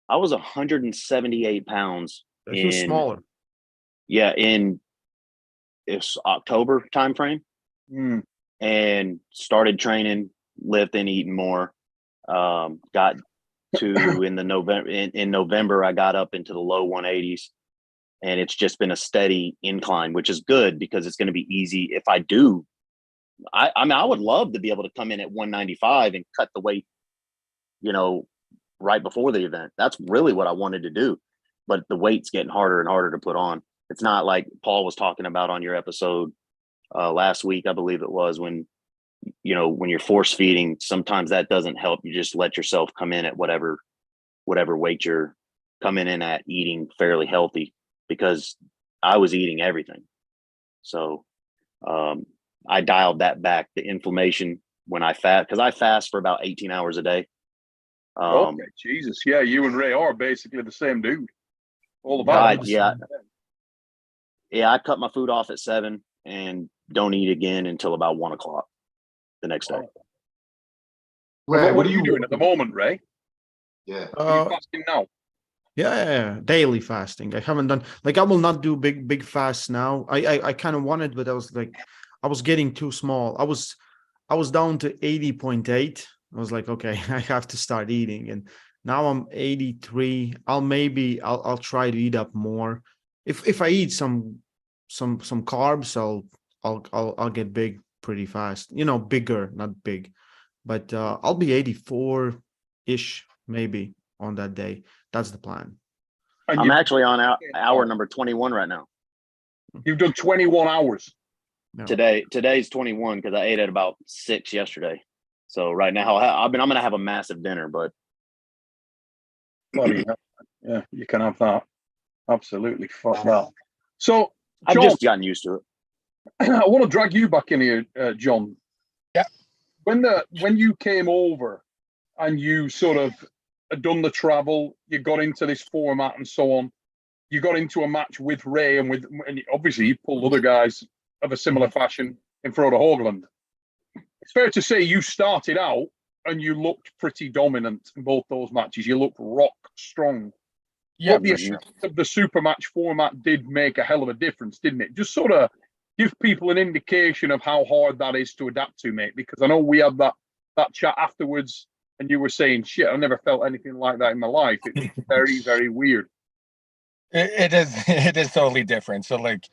I was 178 pounds. He was smaller. Yeah, in it's October timeframe, and started training, lifting, eating more. Got to in November, I got up into the low 180s. And it's just been a steady incline, which is good because it's going to be easy. If I do, I mean, I would love to be able to come in at 195 and cut the weight, right before the event. That's really what I wanted to do. But the weight's getting harder and harder to put on. It's not like Paul was talking about on your episode last week, I believe it was, when you're force feeding, sometimes that doesn't help. You just let yourself come in at whatever weight you're coming in at, eating fairly healthy. Because I was eating everything. So I dialed that back, the inflammation when I fast, because I fast for about 18 hours a day. Okay, Jesus. Yeah, you and Ray are basically the same dude. All about it. Yeah, I cut my food off at 7 and don't eat again until about 1 o'clock the next day. Ray, what are you doing at the moment, Ray? Yeah. Are you fasting now? Yeah, daily fasting. I haven't done, like, I will not do big fasts now. I kind of wanted, but I was getting too small. I was down to 80.8. I was like, okay, I have to start eating, and now I'm 83. I'll try to eat up more. If I eat some carbs, I'll get big pretty fast. Bigger, not big, but I'll be 84-ish maybe on that day. That's the plan. And I'm actually on hour number 21 right now. You've done 21 hours. No. Today's 21 because I ate at about 6 yesterday. So right now I'm going to have a massive dinner, but yeah, you can have that. Absolutely, fuck that. So I've John, just gotten used to it. I want to drag you back in here, John. Yeah. When you came over and you sort of had done the travel, you got into this format and so on, you got into a match with Ray and obviously you pulled other guys of a similar fashion in Frodo Hoagland. It's fair to say you started out and you looked pretty dominant in both those matches. You looked rock strong. Yeah, but the assurance of the super match format did make a hell of a difference, didn't it? Just sort of give people an indication of how hard that is to adapt to, mate, because I know we had that chat afterwards and you were saying, shit, I never felt anything like that in my life. It was very, very weird. It is totally different. So like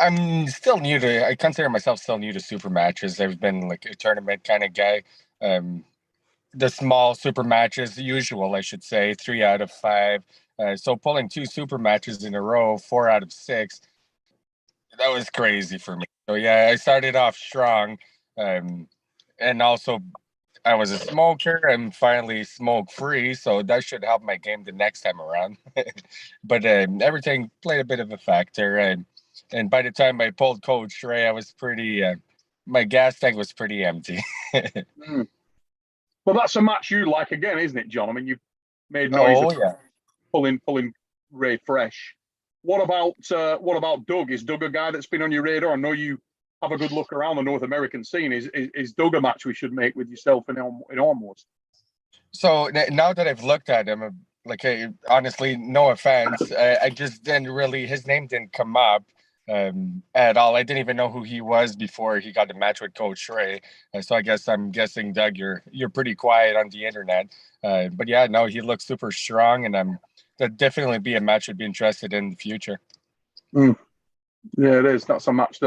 I'm still new to, I consider myself still new to super matches. I've been like a tournament kind of guy. The small super matches, the usual, I should say, 3 out of 5. So pulling 2 super matches in a row, 4 out of 6, that was crazy for me. So yeah, I started off strong, and also I was a smoker. I'm finally smoke free, so that should help my game the next time around. But everything played a bit of a factor, and by the time I pulled Coach Ray, I was pretty. My gas tank was pretty empty. Well, that's a match you like again, isn't it, John? I mean, you've made noise Oh of yeah. pulling Ray fresh. What about Doug? Is Doug a guy that's been on your radar? I know you have a good look around the North American scene. Is Doug a match we should make with yourself in Armwrestling? So now that I've looked at him, like, hey, honestly, no offense, I just didn't really. His name didn't come up at all. I didn't even know who he was before he got the match with Coach Ray. So I'm guessing, Doug, you're pretty quiet on the internet. But yeah, no, he looks super strong, and that'd definitely be a match I'd be interested in the future. Yeah, it is. That's a match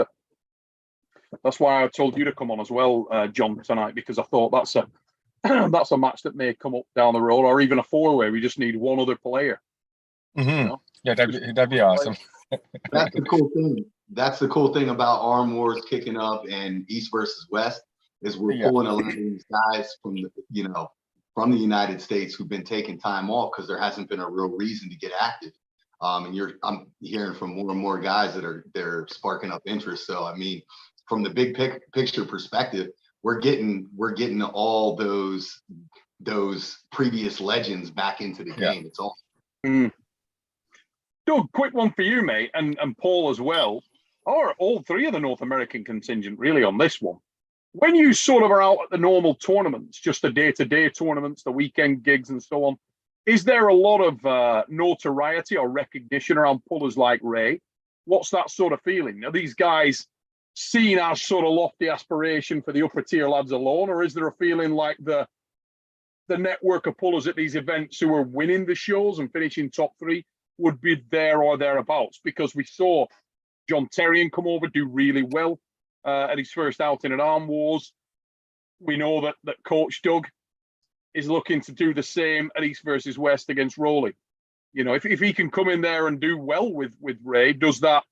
that's why I told you to come on as well, John, tonight, because I thought that's a match that may come up down the road, or even a 4-way. We just need one other player. Mm-hmm. You know? Yeah, that'd be awesome. That's the cool thing. That's the cool thing about Arm Wars kicking up and East versus West is we're pulling a lot of these guys from the United States who've been taking time off because there hasn't been a real reason to get active. And I'm hearing from more and more guys that they're sparking up interest. So I mean, from the big picture perspective, we're getting all those previous legends back into the game. It's all. Doug, quick one for you, mate, and Paul as well, or all three of the North American contingent really on this one. When you sort of are out at the normal tournaments, just the day-to-day tournaments, the weekend gigs and so on, is there a lot of notoriety or recognition around pullers like Ray? What's that sort of feeling? Are these guys seen as sort of lofty aspiration for the upper tier lads alone, or is there a feeling like the network of pullers at these events who are winning the shows and finishing top 3 would be there or thereabouts? Because we saw John Terrian come over, do really well at his first outing at Arm Wars. We know that Coach Doug is looking to do the same at East versus West against Rowley. You know, if he can come in there and do well with Ray, does that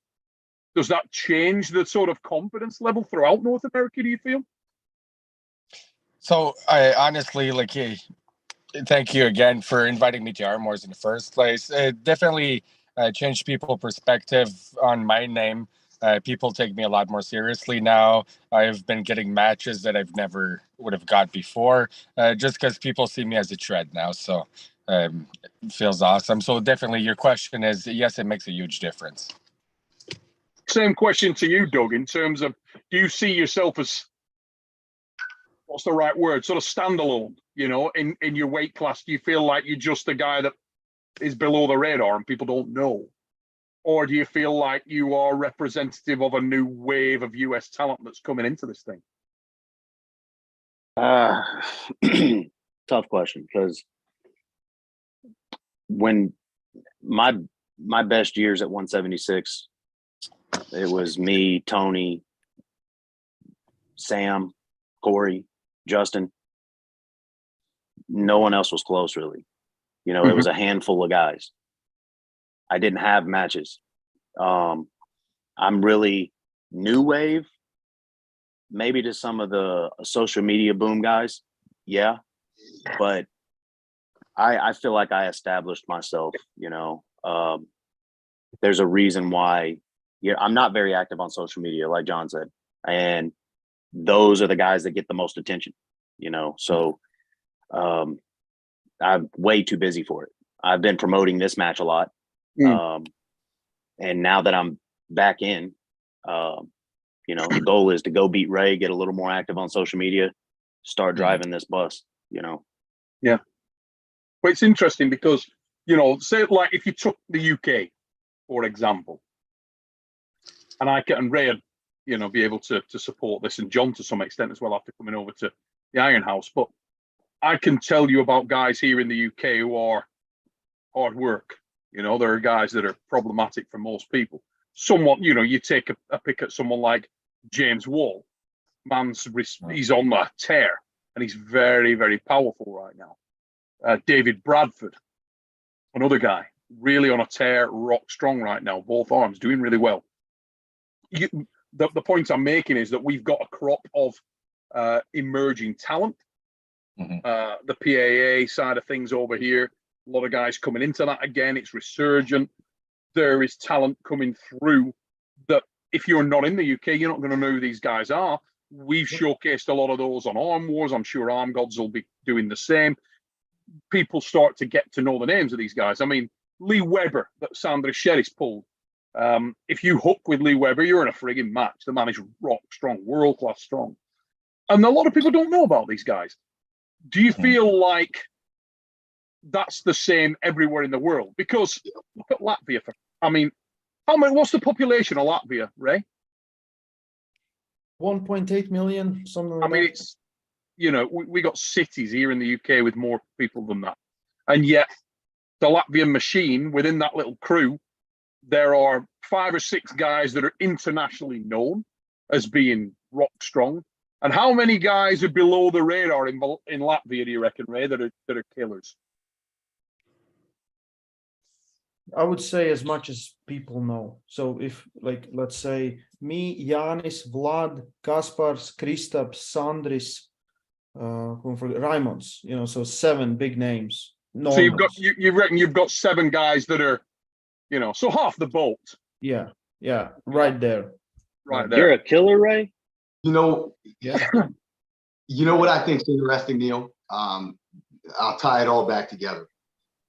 change the sort of confidence level throughout North America, do you feel? So I honestly, thank you again for inviting me to Arm Wars in the first place. It definitely changed people's perspective on my name. People take me a lot more seriously now. I've been getting matches that I've never would have got before, just because people see me as a threat now. So it feels awesome. So definitely your question is, yes, it makes a huge difference. Same question to you, Doug, in terms of, do you see yourself as, what's the right word, sort of standalone, you know, in your weight class? Do you feel like you're just a guy that is below the radar and people don't know? Or do you feel like you are representative of a new wave of US talent that's coming into this thing? Tough question, because when my best years at 176, it was me, Tony, Sam, Corey, Justin. No one else was close, really. You know, it was a handful of guys. I didn't have matches. I'm really new wave, maybe to some of the social media boom guys. Yeah. But I feel like I established myself, you know. There's a reason why I'm not very active on social media, like John said. And those are the guys that get the most attention, you know. So I'm way too busy for it. I've been promoting this match a lot. And now that I'm back in, you know, the goal is to go beat Ray, get a little more active on social media, start driving this bus, you know. Yeah. Well, it's interesting because, you know, say like if you took the UK, for example, and Ray would, you know, be able to support this, and John to some extent as well after coming over to the Iron House. But I can tell you about guys here in the UK who are hard work. You know, there are guys that are problematic for most people. Someone, you know, you take a pick at someone like James Wall. He's on a tear, and he's very, very powerful right now. David Bradford, another guy, really on a tear, rock strong right now. Both arms doing really well. The point I'm making is that we've got a crop of emerging talent. The PAA side of things over here, a lot of guys coming into that again. It's resurgent. There is talent coming through that if you're not in the UK, you're not going to know who these guys are. We've showcased a lot of those on Arm Wars. I'm sure Arm Gods will be doing the same. People start to get to know the names of these guys. I mean, Lee Weber that Sandra Sherris pulled. If you hook with Lee Weber, you're in a frigging match. The man is rock strong, world class strong. And a lot of people don't know about these guys. Do you feel like that's the same everywhere in the world? Because look at Latvia. I mean, what's the population of Latvia, Ray? 1.8 million, something like I mean, that. it's, you know, we got cities here in the UK with more people than that. And yet the Latvian machine, within that little crew, there are 5 or 6 guys that are internationally known as being rock strong. And how many guys are below the radar in Latvia, do you reckon, Ray, that are killers? I would say as much as people know. So if, like, let's say me, Yanis, Vlad, Kaspars, Kristaps, Sandris, Raimonds, you know, so 7 big names. So you reckon you've got 7 guys that are, you know, so half the boat. Yeah, right there. Right there. You're a killer, Ray? You know, Yeah. you know what I think is interesting, Neil? I'll tie it all back together.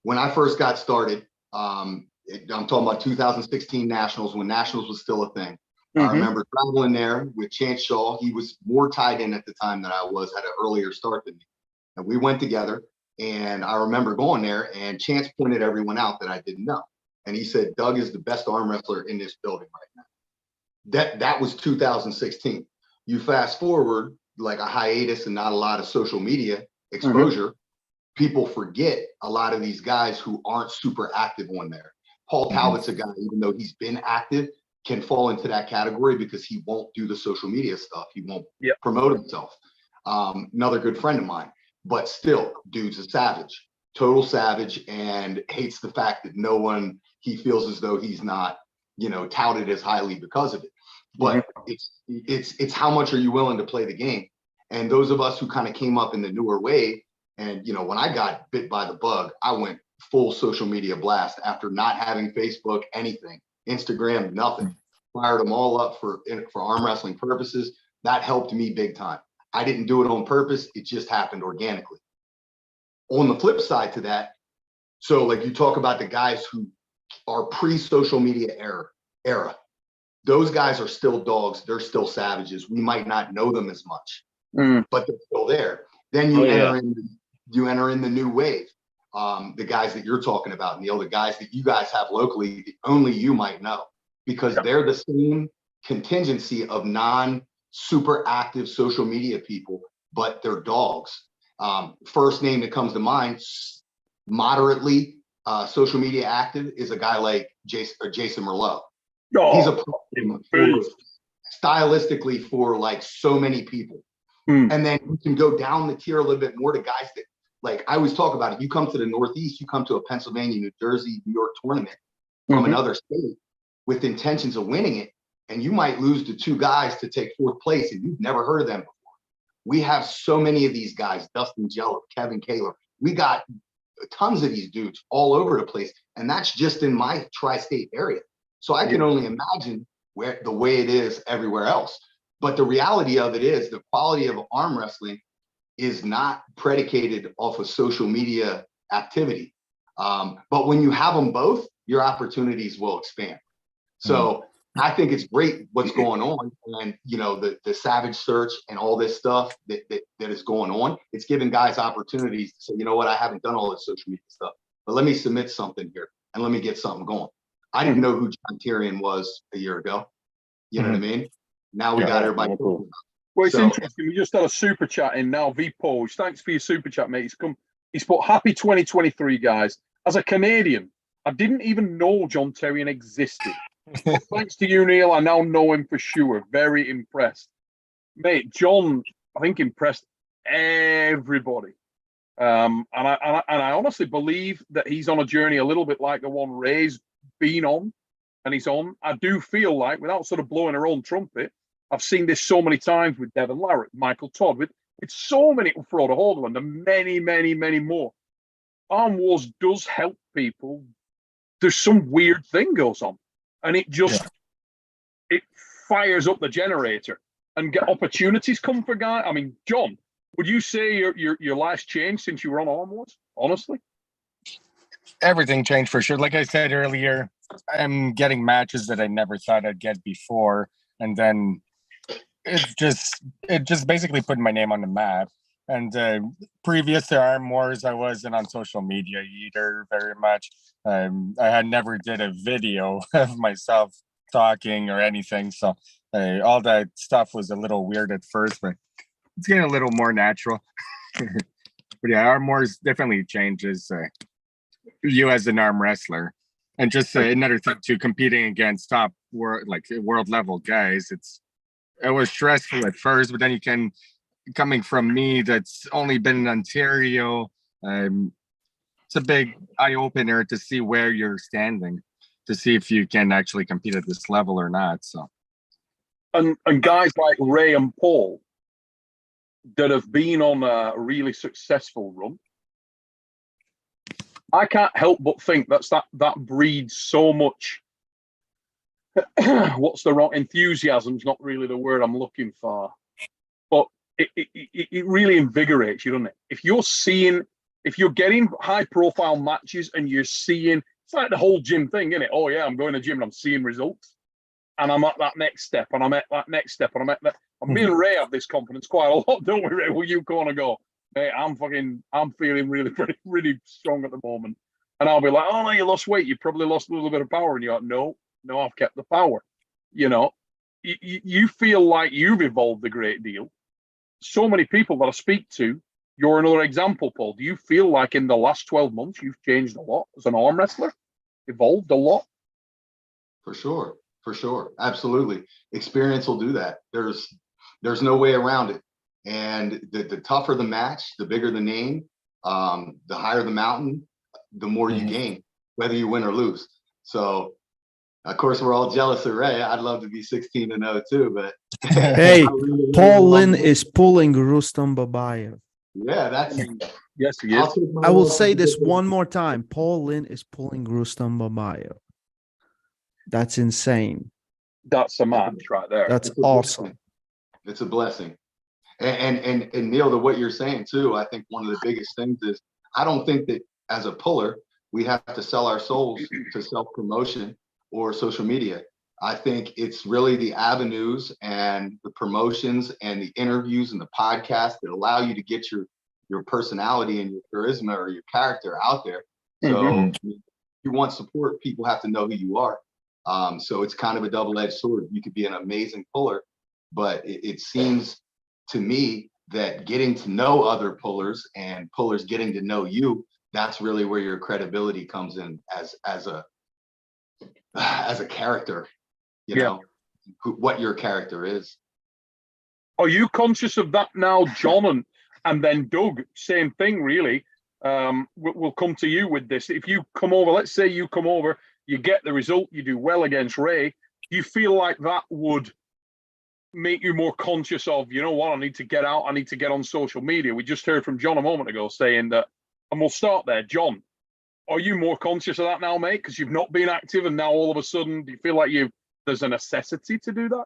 When I first got started, I'm talking about 2016 Nationals, when Nationals was still a thing. I remember traveling there with Chance Shaw. He was more tied in at the time than I was, had an earlier start than me. And we went together, and I remember going there, and Chance pointed everyone out that I didn't know. And he said, Doug is the best arm wrestler in this building right now. That was 2016. You fast forward like a hiatus and not a lot of social media exposure. People forget a lot of these guys who aren't super active on there. Paul Talbot's a guy, even though he's been active, can fall into that category because he won't do the social media stuff. He won't promote himself. Another good friend of mine, but still, dude's a savage, total savage, and hates the fact that he feels as though he's not, you know, touted as highly because of it. But it's how much are you willing to play the game? And those of us who kind of came up in the newer wave, and, you know, when I got bit by the bug, I went full social media blast after not having Facebook, anything, Instagram, nothing. Fired them all up for arm wrestling purposes. That helped me big time. I didn't do it on purpose. It just happened organically. On the flip side to that, so like you talk about the guys who are pre-social media era, those guys are still dogs. They're still savages. We might not know them as much, but they're still there. Then you enter in the new wave. The guys that you're talking about, Neil, the guys that you guys have locally, only you might know, because they're the same contingency of non-super active social media people, but they're dogs. First name that comes to mind, moderately social media active, is a guy like Jason Merlot. He's a problem stylistically for like so many people. And then you can go down the tier a little bit more to guys that, like I always talk about it. You come to the Northeast, you come to a Pennsylvania, New Jersey, New York tournament from another state with intentions of winning it, and you might lose to 2 guys to take 4th place, and you've never heard of them before. We have so many of these guys, Dustin Jello, Kevin Kaler. We got tons of these dudes all over the place, and that's just in my tri-state area. So I can only imagine where the way it is everywhere else. But the reality of it is the quality of arm wrestling is not predicated off of social media activity. But when you have them both, your opportunities will expand. So I think it's great what's going on. And, you know, the Savage search and all this stuff that is going on, it's giving guys opportunities to say, you know what, I haven't done all this social media stuff, but let me submit something here and let me get something going. I didn't know who John Tyrion was a year ago. You know what I mean? Now we got everybody. Well, it's interesting. We just had a super chat in now. V Pose, thanks for your super chat, mate. He's put happy 2023, guys. As a Canadian, I didn't even know John Terrian existed. But thanks to you, Neil, I now know him for sure. Very impressed. Mate, John, I think, impressed everybody. I honestly believe that he's on a journey a little bit like the one Ray's been on, and he's on. I do feel like, without sort of blowing her own trumpet, I've seen this so many times with Devin Larratt, Michael Todd, with so many, Frodo Hoagland, and many, many, many more. Arm Wars does help people. There's some weird thing goes on, and it just it fires up the generator, and get opportunities come for guys. I mean, John, would you say your life's changed since you were on Arm Wars? Honestly, Everything changed for sure. Like I said earlier, I'm getting matches that I never thought I'd get before, and then it just basically put my name on the map. And previous to Arm Wars, I wasn't on social media either very much. I had never did a video of myself talking or anything, so all that stuff was a little weird at first, but it's getting a little more natural. But yeah, Arm Wars definitely changes you as an arm wrestler. And just another thing too, competing against top world level guys, it was stressful at first, but then you can, coming from me that's only been in Ontario, it's a big eye opener to see where you're standing, to see if you can actually compete at this level or not. So, and guys like Ray and Paul that have been on a really successful run, I can't help but think that breeds so much. What's the wrong enthusiasm's not really the word I'm looking for, but it really invigorates you, doesn't it? If you're getting high profile matches and you're seeing, it's like the whole gym thing, isn't it? Oh yeah, I'm going to the gym and I'm seeing results, and I'm at that next step, and I'm at that next step, and I'm at that. And me and Ray have this confidence quite a lot, don't we, Ray? Well, you kind of go, hey, I'm feeling really, really strong at the moment. And I'll be like, oh no, you lost weight. You probably lost a little bit of power. And you're like, no, I've kept the power. You know, you feel like you've evolved a great deal. So many people that I speak to, you're another example, Paul. Do you feel like in the last 12 months, you've changed a lot as an arm wrestler? Evolved a lot? For sure. Absolutely. Experience will do that. There's no way around it. And the tougher the match, the bigger the name, the higher the mountain, the more you gain, whether you win or lose. So, of course, we're all jealous of Ray. I'd love to be 16-0 too, but hey, Paul Linn is pulling Rustam Babayev. Yeah, that's yes, he is. I will say this one more time. Paul Linn is pulling Rustam Babayev. That's insane. That's a match right there. That's awesome. It's a blessing. And Neil, to what you're saying too, I think one of the biggest things is I don't think that as a puller, we have to sell our souls to self-promotion or social media. I think it's really the avenues and the promotions and the interviews and the podcasts that allow you to get your personality and your charisma or your character out there. So if you want support, people have to know who you are. So it's kind of a double-edged sword. You could be an amazing puller, but it seems to me that getting to know other pullers and pullers getting to know you, that's really where your credibility comes in as a character, you know, what your character is. Are you conscious of that now, John? And then Doug, same thing, really. We'll come to you with this. If you come over, let's say you come over, you get the result, you do well against Ray, do you feel like that would make you more conscious of, you know what, I need to get out, I need to get on social media? We just heard from John a moment ago saying that, and we'll start there. John, are you more conscious of that now, mate? Because you've not been active and now all of a sudden, do you feel like there's a necessity to do that?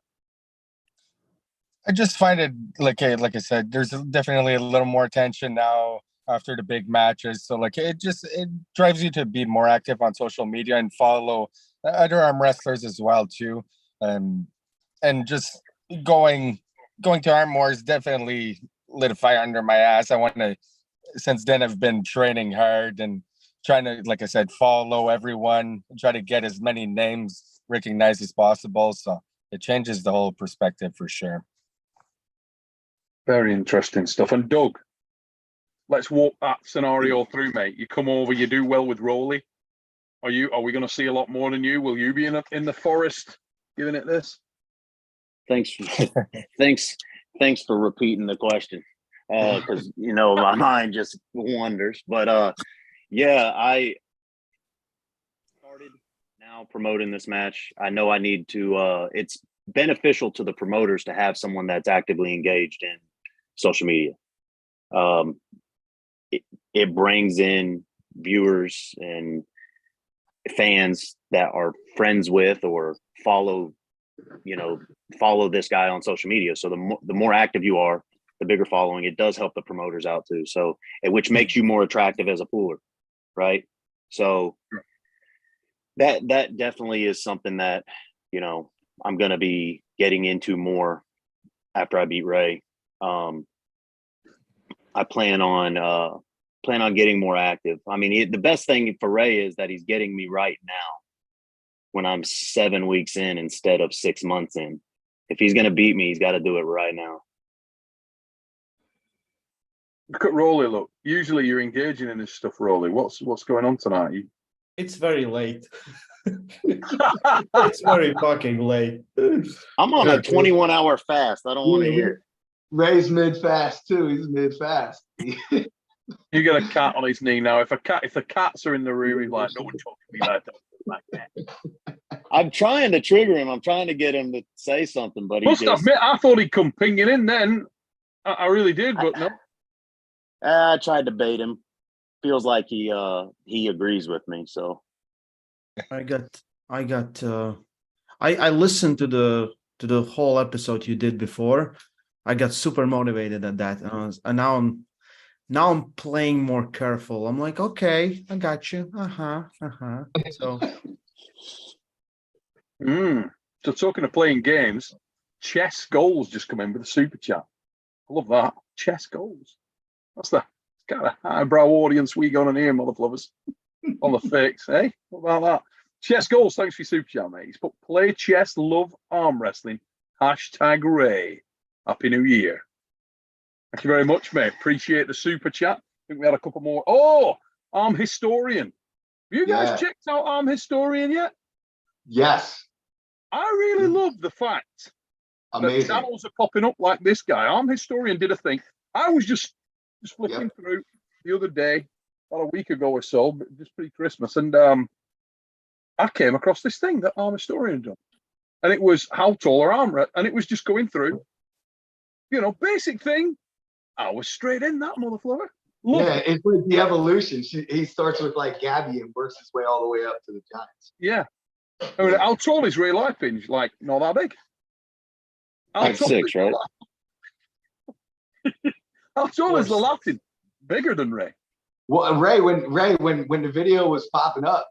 I just find it, like I said, there's definitely a little more attention now after the big matches. So it drives you to be more active on social media and follow other arm wrestlers as well too. And just going to Arm Wars definitely lit a fire under my ass. I want to, since then I've been training hard and trying to, like I said, follow everyone and try to get as many names recognized as possible. So it changes the whole perspective for sure. Very interesting stuff. And Doug, let's walk that scenario through, mate. You come over, you do well with Rowley. Are we going to see a lot more than you? Will you be in the forest giving it this? Thanks for repeating the question. because my mind just wanders. But yeah, I started now promoting this match. I know I need to. It's beneficial to the promoters to have someone that's actively engaged in social media. It brings in viewers and fans that are friends with or follow this guy on social media. So the more active you are, the bigger following. It does help the promoters out too. So, which makes you more attractive as a pooler, right? So that definitely is something that I'm going to be getting into more after I beat Ray. I plan on getting more active. I mean, the best thing for Ray is that he's getting me right now when I'm 7 weeks in instead of 6 months in. If he's going to beat me, he's got to do it right now. Look at Rolly, look. Usually you're engaging in this stuff, Rolly. What's going on tonight? It's very late. It's very fucking late. I'm on a 21-hour fast. I don't want to hear it. Ray's mid-fast too. He's mid-fast. You got a cat on his knee now. If the cats are in the room, he's like, no one talking to me like that. I'm trying to trigger him. I'm trying to get him to say something, but Must admit, I thought he'd come pinging in then. I really did, but no. I tried to bait him. Feels like he agrees with me. So I listened to the whole episode you did before. I got super motivated at that, and now I'm playing more careful. I'm like, okay, I got you. So, So talking of playing games, Chess Goals just come in with a super chat. I love that. Chess Goals. That's the kind of highbrow audience we got on here, motherflovers. On the fix, eh? What about that? Chess Goals, thanks for your super chat, mate. He's put play chess, love arm wrestling. #Ray. Happy New Year. Thank you very much, mate. Appreciate the super chat. I think we had a couple more. Oh, Arm Historian. Have you guys checked out Arm Historian yet? Yes. I really love the fact that channels are popping up like this guy. Arm Historian did a thing. I was just flipping through the other day, about a week ago or so, just pre-Christmas, and I came across this thing that Arm Historian done. And it was how tall are arm wrestlers? And it was just going through, basic thing. I was straight in that motherfucker. It's like the evolution. He starts with like Gabby and works his way all the way up to the Giants. Yeah. I mean, how tall is Ray Lifepinge? Like, not that big. 5'6", right? How tall is the Latin? Bigger than Ray. Well, Ray, when the video was popping up,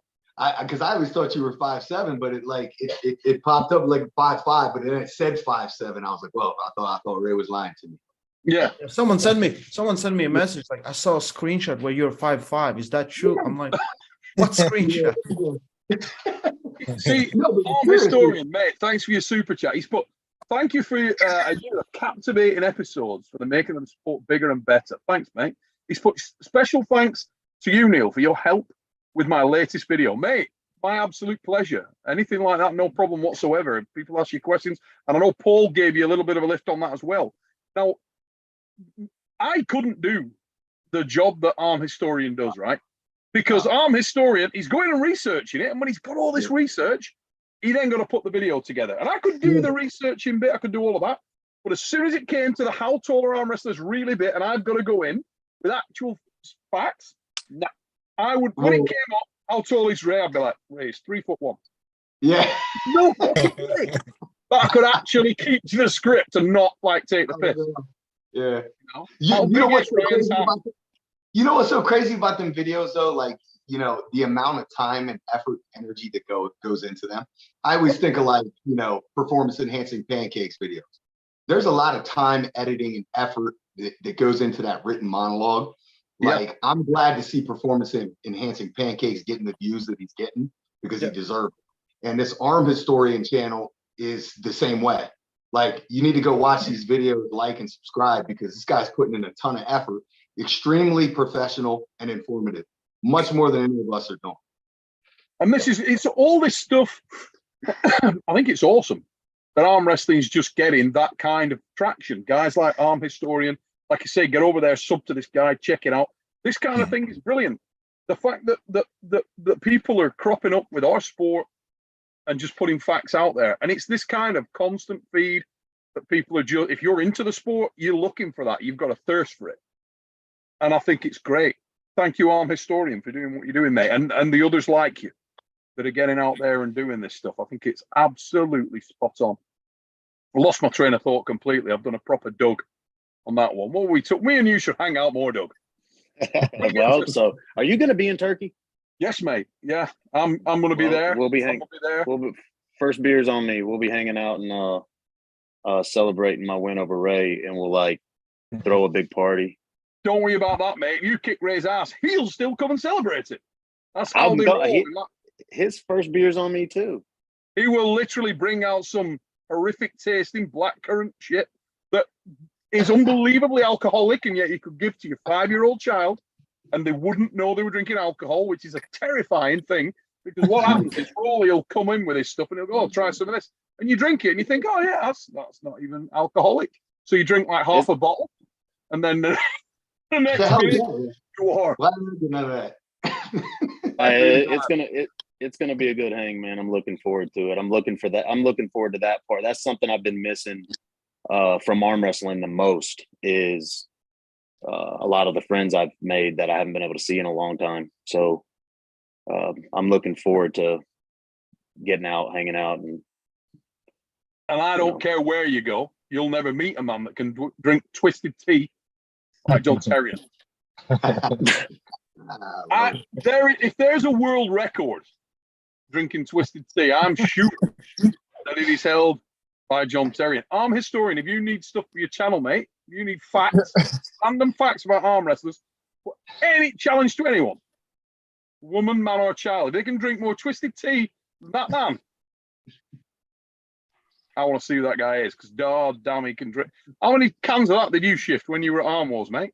because I always thought you were 5'7", but it popped up like 5'5", but then it said 5'7". I was like, well, I thought Ray was lying to me. Yeah. Someone sent me a message like, I saw a screenshot where you're 5'5". Is that true? I'm like, what screenshot? See, Arm Historian, mate, thanks for your super chat. He's put, thank you for a year of captivating episodes for the making them sport bigger and better. Thanks, mate. He's put special thanks to you, Neil, for your help with my latest video. Mate, my absolute pleasure. Anything like that, no problem whatsoever. If people ask you questions, and I know Paul gave you a little bit of a lift on that as well. Now, I couldn't do the job that Arm Historian does, right? Because Arm Historian, he's going and researching it, and when he's got all this research, he then got to put the video together. And I could do the researching bit, I could do all of that. But as soon as it came to the how tall are arm wrestlers really bit, and I've got to go in with actual facts, nah. I would, when it came up, how tall is Ray? I'd be like, Ray's 3'1". Yeah. No fucking way. But I could actually keep to the script and not like take the piss. Yeah. You know what's so crazy about them videos though? Like, the amount of time and effort, energy that goes into them. I always think of like, performance enhancing pancakes videos. There's a lot of time, editing, and effort that goes into that written monologue. Like, I'm glad to see performance enhancing pancakes getting the views that he's getting because he deserves it. And this Arm Historian channel is the same way. Like, you need to go watch these videos, like and subscribe, because this guy's putting in a ton of effort, extremely professional and informative, much more than any of us are doing. And it's all this stuff. I think it's awesome that arm wrestling is just getting that kind of traction. Guys like Arm Historian like I say, get over there, sub to this guy, check it out. This kind of thing is brilliant. The fact that people are cropping up with our sport and just putting facts out there, and it's this kind of constant feed that people are just, if you're into the sport, you're looking for that. You've got a thirst for it, and I think it's great. Thank you, Arm Historian, for doing what you're doing, mate, and the others like you that are getting out there and doing this stuff. I think it's absolutely spot on. I lost my train of thought completely. I've done a proper Doug on that one. What we took, me and you should hang out more, Doug. Well, so are you going to be in Turkey? Yes, mate. Yeah, I'm going to be there. We'll be hanging. First beers on me. We'll be hanging out and celebrating my win over Ray, and we'll like throw a big party. Don't worry about that, mate. You kick Ray's ass, he'll still come and celebrate it. That's how they roll. His first beer's on me too. He will literally bring out some horrific tasting blackcurrant shit that is unbelievably alcoholic, and yet you could give to your 5-year-old child and they wouldn't know they were drinking alcohol, which is a terrifying thing, because what happens is he'll come in with his stuff and he'll go, oh, try some of this. And you drink it and you think, oh yeah, that's not even alcoholic. So you drink like half a bottle, and then the next minute you are. It's gonna be a good hang, man. I'm looking forward to it. I'm looking forward to that part. That's something I've been missing from arm wrestling the most, is a lot of the friends I've made that I haven't been able to see in a long time. So I'm looking forward to getting out, hanging out, and I don't care where you go, you'll never meet a man that can drink twisted tea like John Terrier. If there's a world record drinking twisted tea, I'm sure that it is held by John Terrier. Arm Historian, if you need stuff for your channel, mate, if you need facts, random facts about arm wrestlers, any challenge to anyone, woman, man, or child, if they can drink more twisted tea than that man, I want to see who that guy is, because damn, he can drink. How many cans of that did you shift when you were at Arm Wars, mate?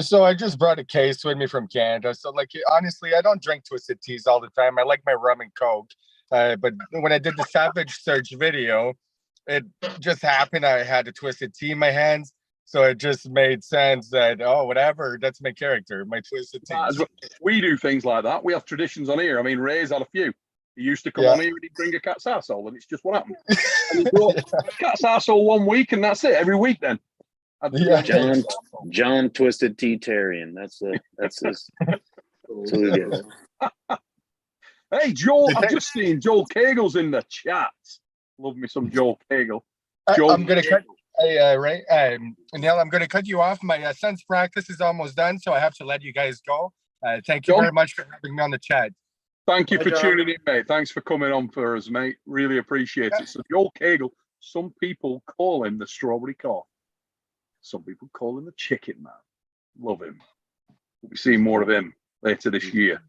So I just brought a case with me from Canada. So like, honestly, I don't drink twisted teas all the time. I like my rum and Coke. But when I did the Savage Search video, it just happened I had a twisted tea in my hands. So it just made sense that, oh, whatever, that's my character, my twisted tea. We do things like that. We have traditions on here. I mean, Ray's had a few. He used to come on here and he'd bring a cat's arsehole, and it's just what happened. And he brought a cat's arsehole one week, and that's it, every week then. John Twisted Tea Terrian. That's his. That's who it is. Hey, Joel, I've just seen Joel Cagle's in the chat. Love me some Joel Cagle. I'm gonna cut. Hey, Ray, Neil, I'm gonna cut you off. My son's practice is almost done, so I have to let you guys go. Thank you very much for having me on the chat. Thank you for tuning in, mate. Thanks for coming on for us, mate. Really appreciate it. So Joel Cagle, some people call him the strawberry cough. Some people call him the chicken man. Love him. We'll be seeing more of him later this year.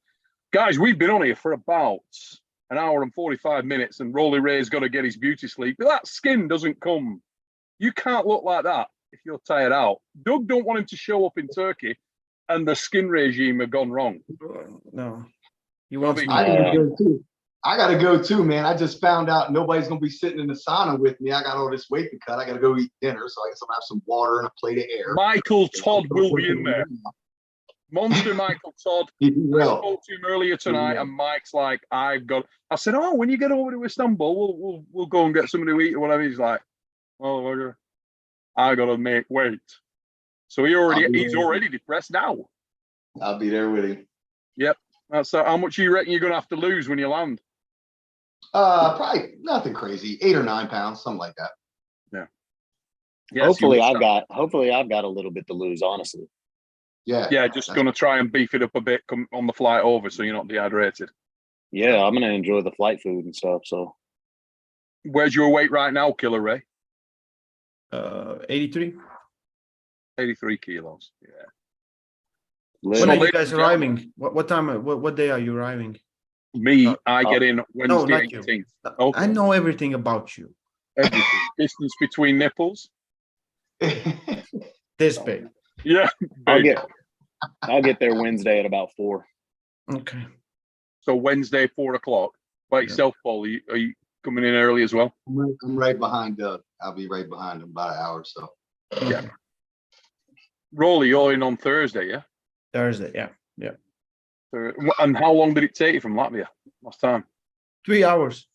Guys, we've been on here for about an hour and 45 minutes, and Rolly Ray's got to get his beauty sleep. But that skin doesn't come. You can't look like that if you're tired out. Doug don't want him to show up in Turkey, and the skin regime have gone wrong. No. You want me? I gotta go too, man. I just found out nobody's gonna be sitting in the sauna with me. I got all this weight to cut. I gotta go eat dinner, so I guess I'm gonna have some water and a plate of air. Michael Todd will be in there. Monster Michael Todd. I spoke to him earlier tonight, and Mike's like, I said, oh, when you get over to Istanbul, we'll go and get something to eat or whatever. He's like, well, I gotta make weight. So he's already depressed now. I'll be there with him. Yep. That's how much you reckon you're gonna have to lose when you land? Probably nothing crazy, 8 or 9 pounds, something like that. Yeah. Yes, hopefully I've got a little bit to lose, honestly. Yeah, just gonna try and beef it up a bit on the flight over, so you're not dehydrated. Yeah, I'm gonna enjoy the flight food and stuff. So, where's your weight right now, Killer Ray? 83. 83 kilos. Yeah. When are you guys arriving? What time? What day are you arriving? Me, I get in Wednesday 18th. Okay. I know everything about you. Everything. Distance between nipples. This big. Yeah. Big. I'll get there Wednesday at about 4. Okay. So Wednesday 4 o'clock. By yourself, Paul. Are you coming in early as well? I'm right behind Doug. I'll be right behind him about an hour or so. Yeah. Rolly, you're in on Thursday, yeah? Thursday, yeah. And how long did it take you from Latvia last time? 3 hours.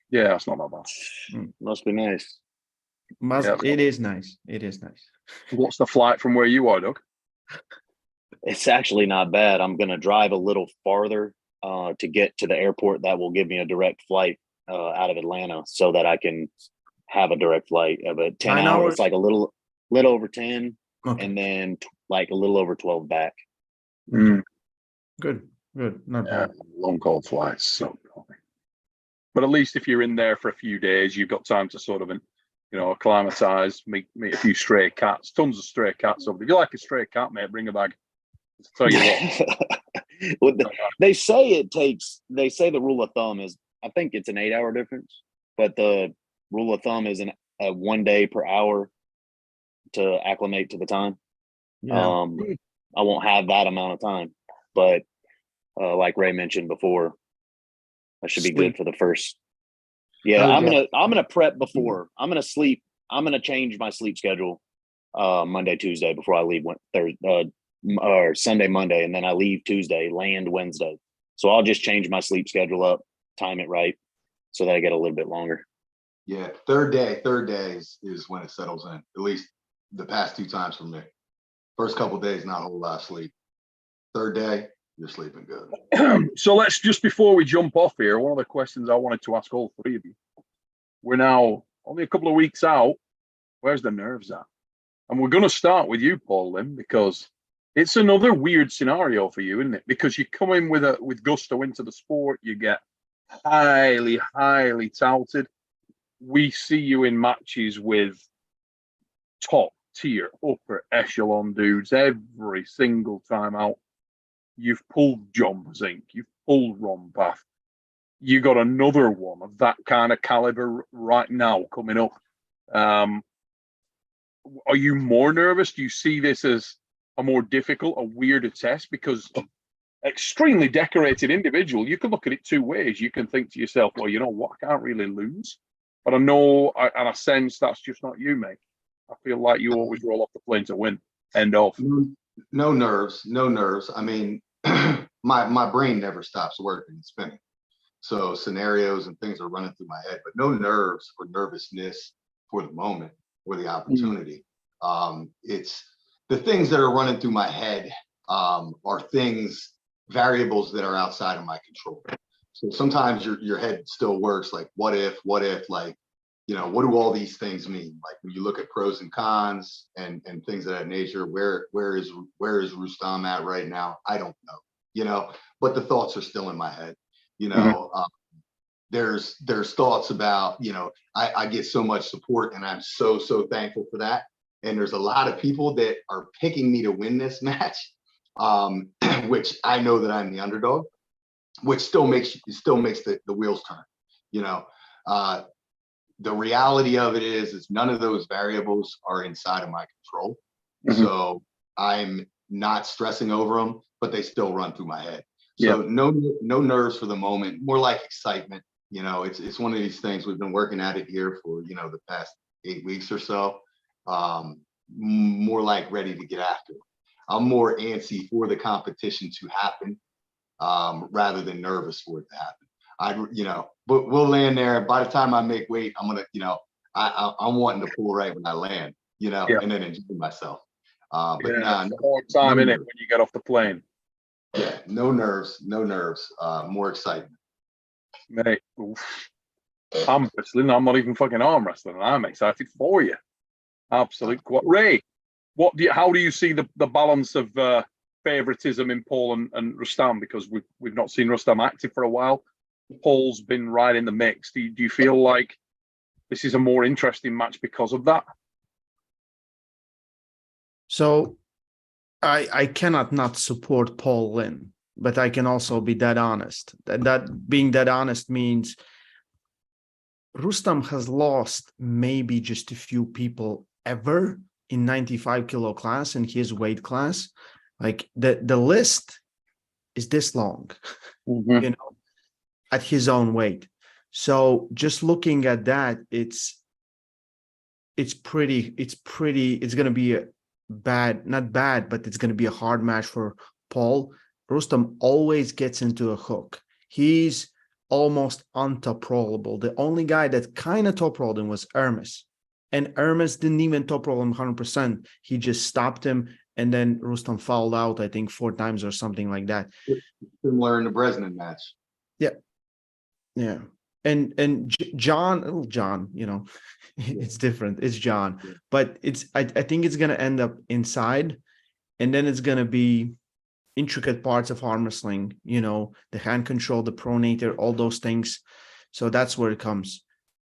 Yeah, that's not that bad. Must be nice. It is nice. It is nice. What's the flight from where you are, Doug? It's actually not bad. I'm going to drive a little farther to get to the airport that will give me a direct flight out of Atlanta so that I can have a direct flight. But 10 9 hours, hours? it's like a little over 10, Okay. and then like a little over 12 back. Good. Not Yeah, bad. long haul flights. So, but at least if you're in there for a few days, you've got time to sort of, acclimatize, meet a few stray cats. Tons of stray cats over there. If you like a stray cat, mate, bring a bag. I'll tell you what. They say the rule of thumb is, I think it's an 8-hour difference, but the rule of thumb is a 1 day per hour to acclimate to the time. Yeah. I won't have that amount of time, but like Ray mentioned before, I should be good for the first. Yeah, I'm gonna prep before. I'm gonna sleep. I'm gonna change my sleep schedule Monday, Tuesday before I leave Thursday or Sunday, Monday, and then I leave Tuesday, land Wednesday. So I'll just change my sleep schedule up, time it right, so that I get a little bit longer. Yeah, third day is when it settles in. At least the past 2 times for me. First couple days, not a whole lot of sleep. Third day, you're sleeping good. So let's just, before we jump off here, one of the questions I wanted to ask all three of you. We're now only a couple of weeks out. Where's the nerves at? And we're going to start with you, Paul Linn, because it's another weird scenario for you, isn't it? Because you come in with gusto into the sport, you get highly, highly touted. We see you in matches with top tier, upper echelon dudes every single time out. You've pulled John Zink, you've pulled Ron Bath. You got another one of that kind of caliber right now coming up. Are you more nervous? Do you see this as a more difficult, a weirder test? Because extremely decorated individual, you can look at it 2 ways. You can think to yourself, well, you know what, I can't really lose. But I know, and I sense that's just not you, mate. I feel like you always roll off the plane to win. End of. No nerves. I mean, my brain never stops working and spinning. So scenarios and things are running through my head, but no nerves or nervousness for the moment or the opportunity. It's the things that are running through my head are variables that are outside of my control. So sometimes your head still works like, what if, like, what do all these things mean? Like when you look at pros and cons and things of that nature, where is Rustam at right now? I don't know, but the thoughts are still in my head. There's thoughts about, I get so much support and I'm so thankful for that. And there's a lot of people that are picking me to win this match, which I know that I'm the underdog, which still makes the wheels turn. The reality of it is none of those variables are inside of my control. So I'm not stressing over them, but they still run through my head. So no nerves for the moment, more like excitement. It's one of these things, we've been working at it here for, the past 8 weeks or so. More like ready to get after it. I'm more antsy for the competition to happen rather than nervous for it to happen. But we'll land there. By the time I make weight, I'm gonna, I'm wanting to pull right when I land, and then enjoy myself. More time in it when you get off the plane. Yeah, no nerves, more excitement. Mate, I'm not even fucking arm wrestling, and I'm excited for you. Absolute. Ray, how do you see the balance of favoritism in Paul and Rustam? Because we've not seen Rustam active for a while. Paul's been right in the mix. Do you feel like this is a more interesting match because of that? So I cannot not support Paul Linn, but I can also be that honest. That being that honest means Rustam has lost maybe just a few people ever in 95 kilo class in his weight class. Like the list is this long, at his own weight. So just looking at that, it's going to be not bad, but it's going to be a hard match for Paul. Rustam always gets into a hook. He's almost untop-rollable. The only guy that kind of top-rolled him was Hermes. And Hermes didn't even top-roll him 100%. He just stopped him, and then Rustam fouled out, I think, 4 times or something like that. Similar in the Bresnan match. Yeah. And John, you know, it's different. It's John. But I think it's going to end up inside, and then it's going to be intricate parts of arm wrestling, you know, the hand control, the pronator, all those things. So that's where it comes.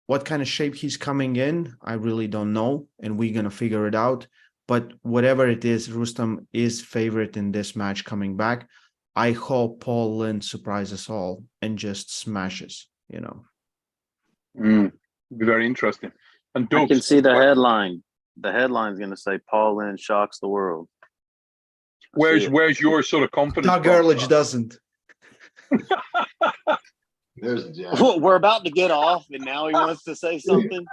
What kind of shape he's coming in, I really don't know, and we're going to figure it out. But whatever it is, Rustam is favorite in this match coming back. I hope Paul Linn surprises all and just smashes, you know. Be very interesting. And I Doug, can see the headline. The headline's going to say Paul Linn shocks the world. where's your sort of confidence? Doug Erlich doesn't. There's the jab. We're about to get off, and now he wants to say something.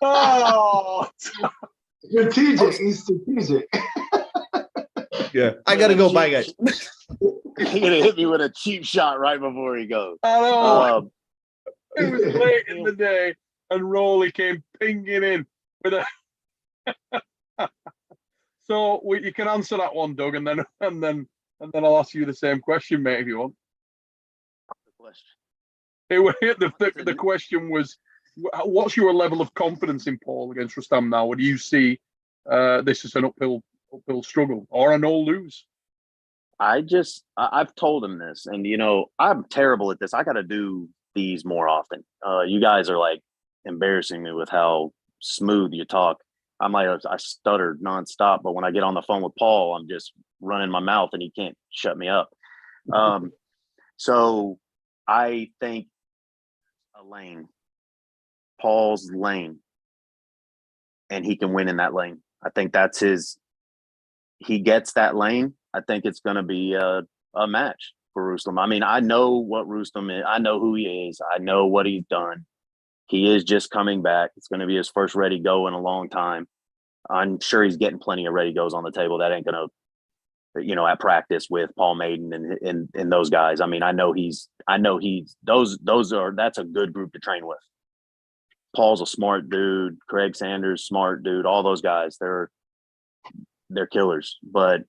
Oh, Strategic. He's strategic. Yeah, I got to go. Bye, guys. He's going to hit me with a cheap shot right before he goes. I know. Um, It was late in the day, and Rowley came pinging in with a. So you can answer that one, Doug, and then I'll ask you the same question, mate, if you want. The question was, what's your level of confidence in Paul against Rustam now? Would you see this as an uphill struggle or a no lose? I've told him this, and you know, I'm terrible at this. I got to do these more often. You guys are like embarrassing me with how smooth you talk. I stuttered nonstop, but when I get on the phone with Paul, I'm just running my mouth and he can't shut me up. So I think a lane, Paul's lane, and he can win in that lane. I think that's he gets that lane. I think it's going to be a match for Rustam. I mean, I know what Rustam is. I know who he is. I know what he's done. He is just coming back. It's going to be his first ready go in a long time. I'm sure he's getting plenty of ready goes on the table. That ain't going to, you know, at practice with Paul Maiden and those guys. I mean, that's a good group to train with. Paul's a smart dude. Craig Sanders, smart dude. All those guys, they're killers. But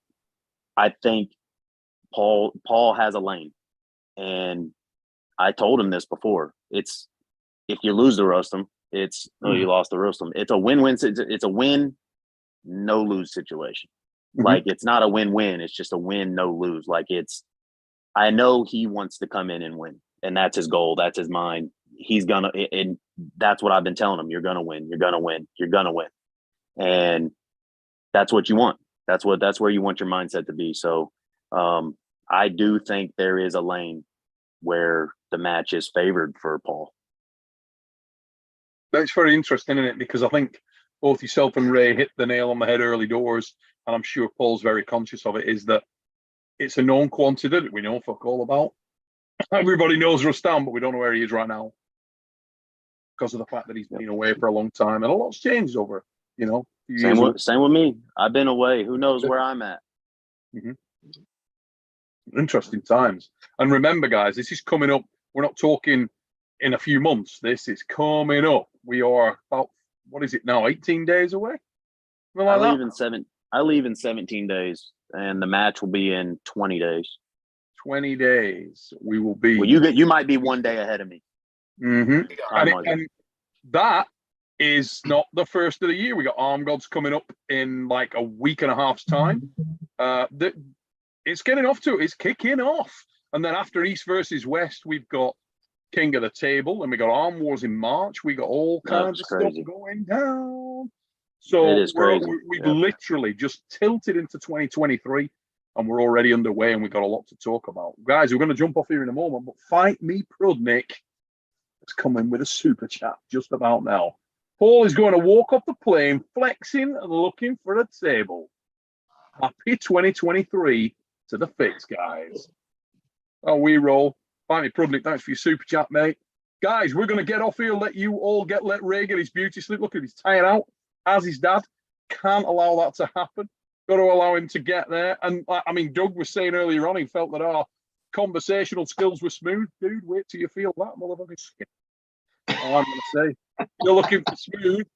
I think Paul has a lane, and I told him this before. It's if you lose to Rustam, you lost to Rustam. It's a win-win. It's a win, no lose situation. Mm-hmm. Like it's not a win-win. It's just a win, no lose. Like I know he wants to come in and win, and that's his goal. That's his mind. He's gonna, and that's what I've been telling him. You're gonna win. You're gonna win. You're gonna win, and that's what you want. That's where you want your mindset to be. So I do think there is a lane where the match is favored for Paul. That's very interesting, isn't it? Because I think both yourself and Ray hit the nail on the head early doors, and I'm sure Paul's very conscious of it, is that it's a known quantity that we know fuck all about. Everybody knows Rustam, but we don't know where he is right now because of the fact that he's been away for a long time, and a lot's changed over, you know. Same with me. I've been away. Who knows where I'm at? Mm-hmm. Interesting times. And remember, guys, this is coming up. We're not talking in a few months. This is coming up. We are about, what is it now, 18 days away? I leave in 17 days, and the match will be in 20 days. 20 days. We will be. Well, you might be one day ahead of me. Mm-hmm. And that is not the first of the year. We got Arm Gods coming up in like a week and a half's time. It's getting off to it. It's kicking off. And then after East versus West, we've got King of the Table, and we got Arm Wars in March. We got all kinds of stuff going down. So it is crazy. We've literally just tilted into 2023, and we're already underway, and we've got a lot to talk about. Guys, we're going to jump off here in a moment, but Fight Me Prudnik is coming with a super chat just about now. Paul is going to walk off the plane, flexing and looking for a table. Happy 2023 to the Fix, guys. Oh, we roll. Fight Me Prudnik, thanks for your super chat, mate. Guys, we're going to get off here, let Ray get his beauty sleep. Look at his tired out, as his dad. Can't allow that to happen. Got to allow him to get there. And I mean, Doug was saying earlier on, he felt that our conversational skills were smooth. Dude, wait till you feel that motherfucking skin. All I'm going to say, you're looking for smooth,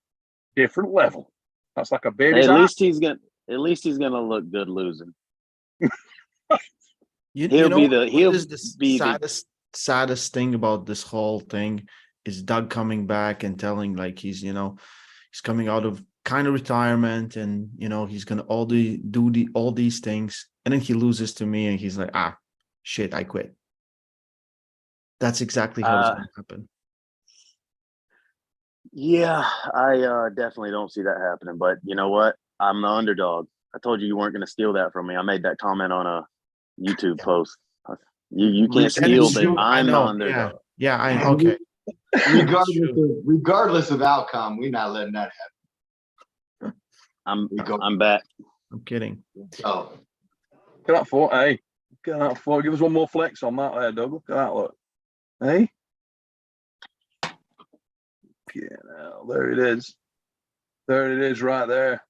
different level. That's like a baby's At ass. least he's gonna look good losing. He'll be the saddest thing about this whole thing is Doug coming back and telling like he's coming out of kind of retirement and he's gonna all these things, and then he loses to me and he's like, shit, I quit. That's exactly how it's gonna happen. Yeah, I definitely don't see that happening. But you know what? I'm the underdog. I told you weren't going to steal that from me. I made that comment on a YouTube post. You can't steal that. I'm the underdog. Yeah, okay. Regardless of outcome, we're not letting that happen. I'm back. I'm kidding. Oh, Look at that foot, hey. Look at that foot. Give us one more flex on that there, Doug. Look at that, look. Hey? Yeah, there it is. There it is right there.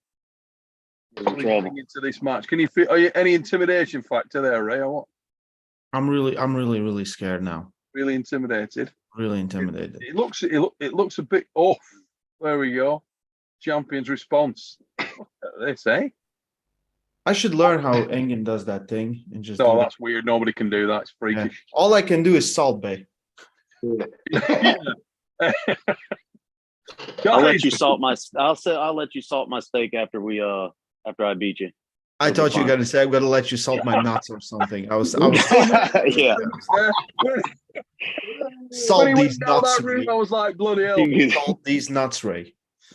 Into this match. Can you feel any intimidation factor there, Ray, or what? I'm really scared now. Really intimidated. Really intimidated. It looks a bit off. There we go. Champion's response. Look at this, eh? I should learn how Engen does that thing and just. No, that's weird. Nobody can do that. It's freakish. Yeah. All I can do is Salt Bay. I'll let you salt my. I'll let you salt my steak after I beat you. I thought you were going to say I'm going to let you salt my nuts or something. I was yeah. Salt these nuts. Room, I was like, bloody hell. Salt these nuts, Ray.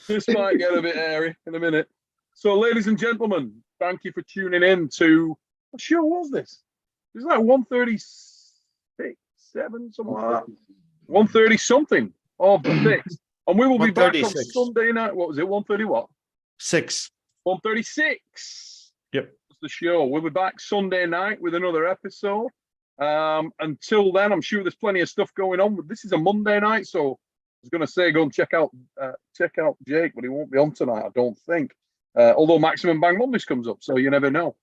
This might get a bit hairy in a minute. So, ladies and gentlemen, thank you for tuning in to what show was this? It was like 136, 7, something like that. 130 something of the fix. And we will be back on Sunday night. What was it? 130 what? 6. 136. Yep. That's the show. We'll be back Sunday night with another episode. Until then, I'm sure there's plenty of stuff going on. This is a Monday night, so I was going to say go and check out Jake, but he won't be on tonight, I don't think. Although Maximum Bang Mondays comes up, so you never know.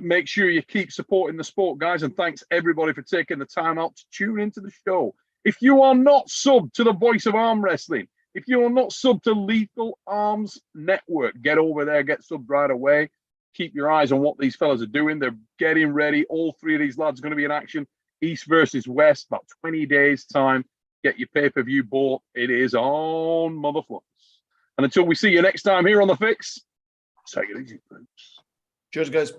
Make sure you keep supporting the sport, guys, and thanks everybody for taking the time out to tune into the show. If you are not subbed to the voice of arm wrestling, if you are not subbed to Lethal Arms Network, get over there, get subbed right away. Keep your eyes on what these fellas are doing. They're getting ready. All three of these lads are going to be in action. East versus West, about 20 days' time. Get your pay-per-view bought. It is on motherfuckers. And until we see you next time here on The Fix, take it easy, folks. Cheers, guys.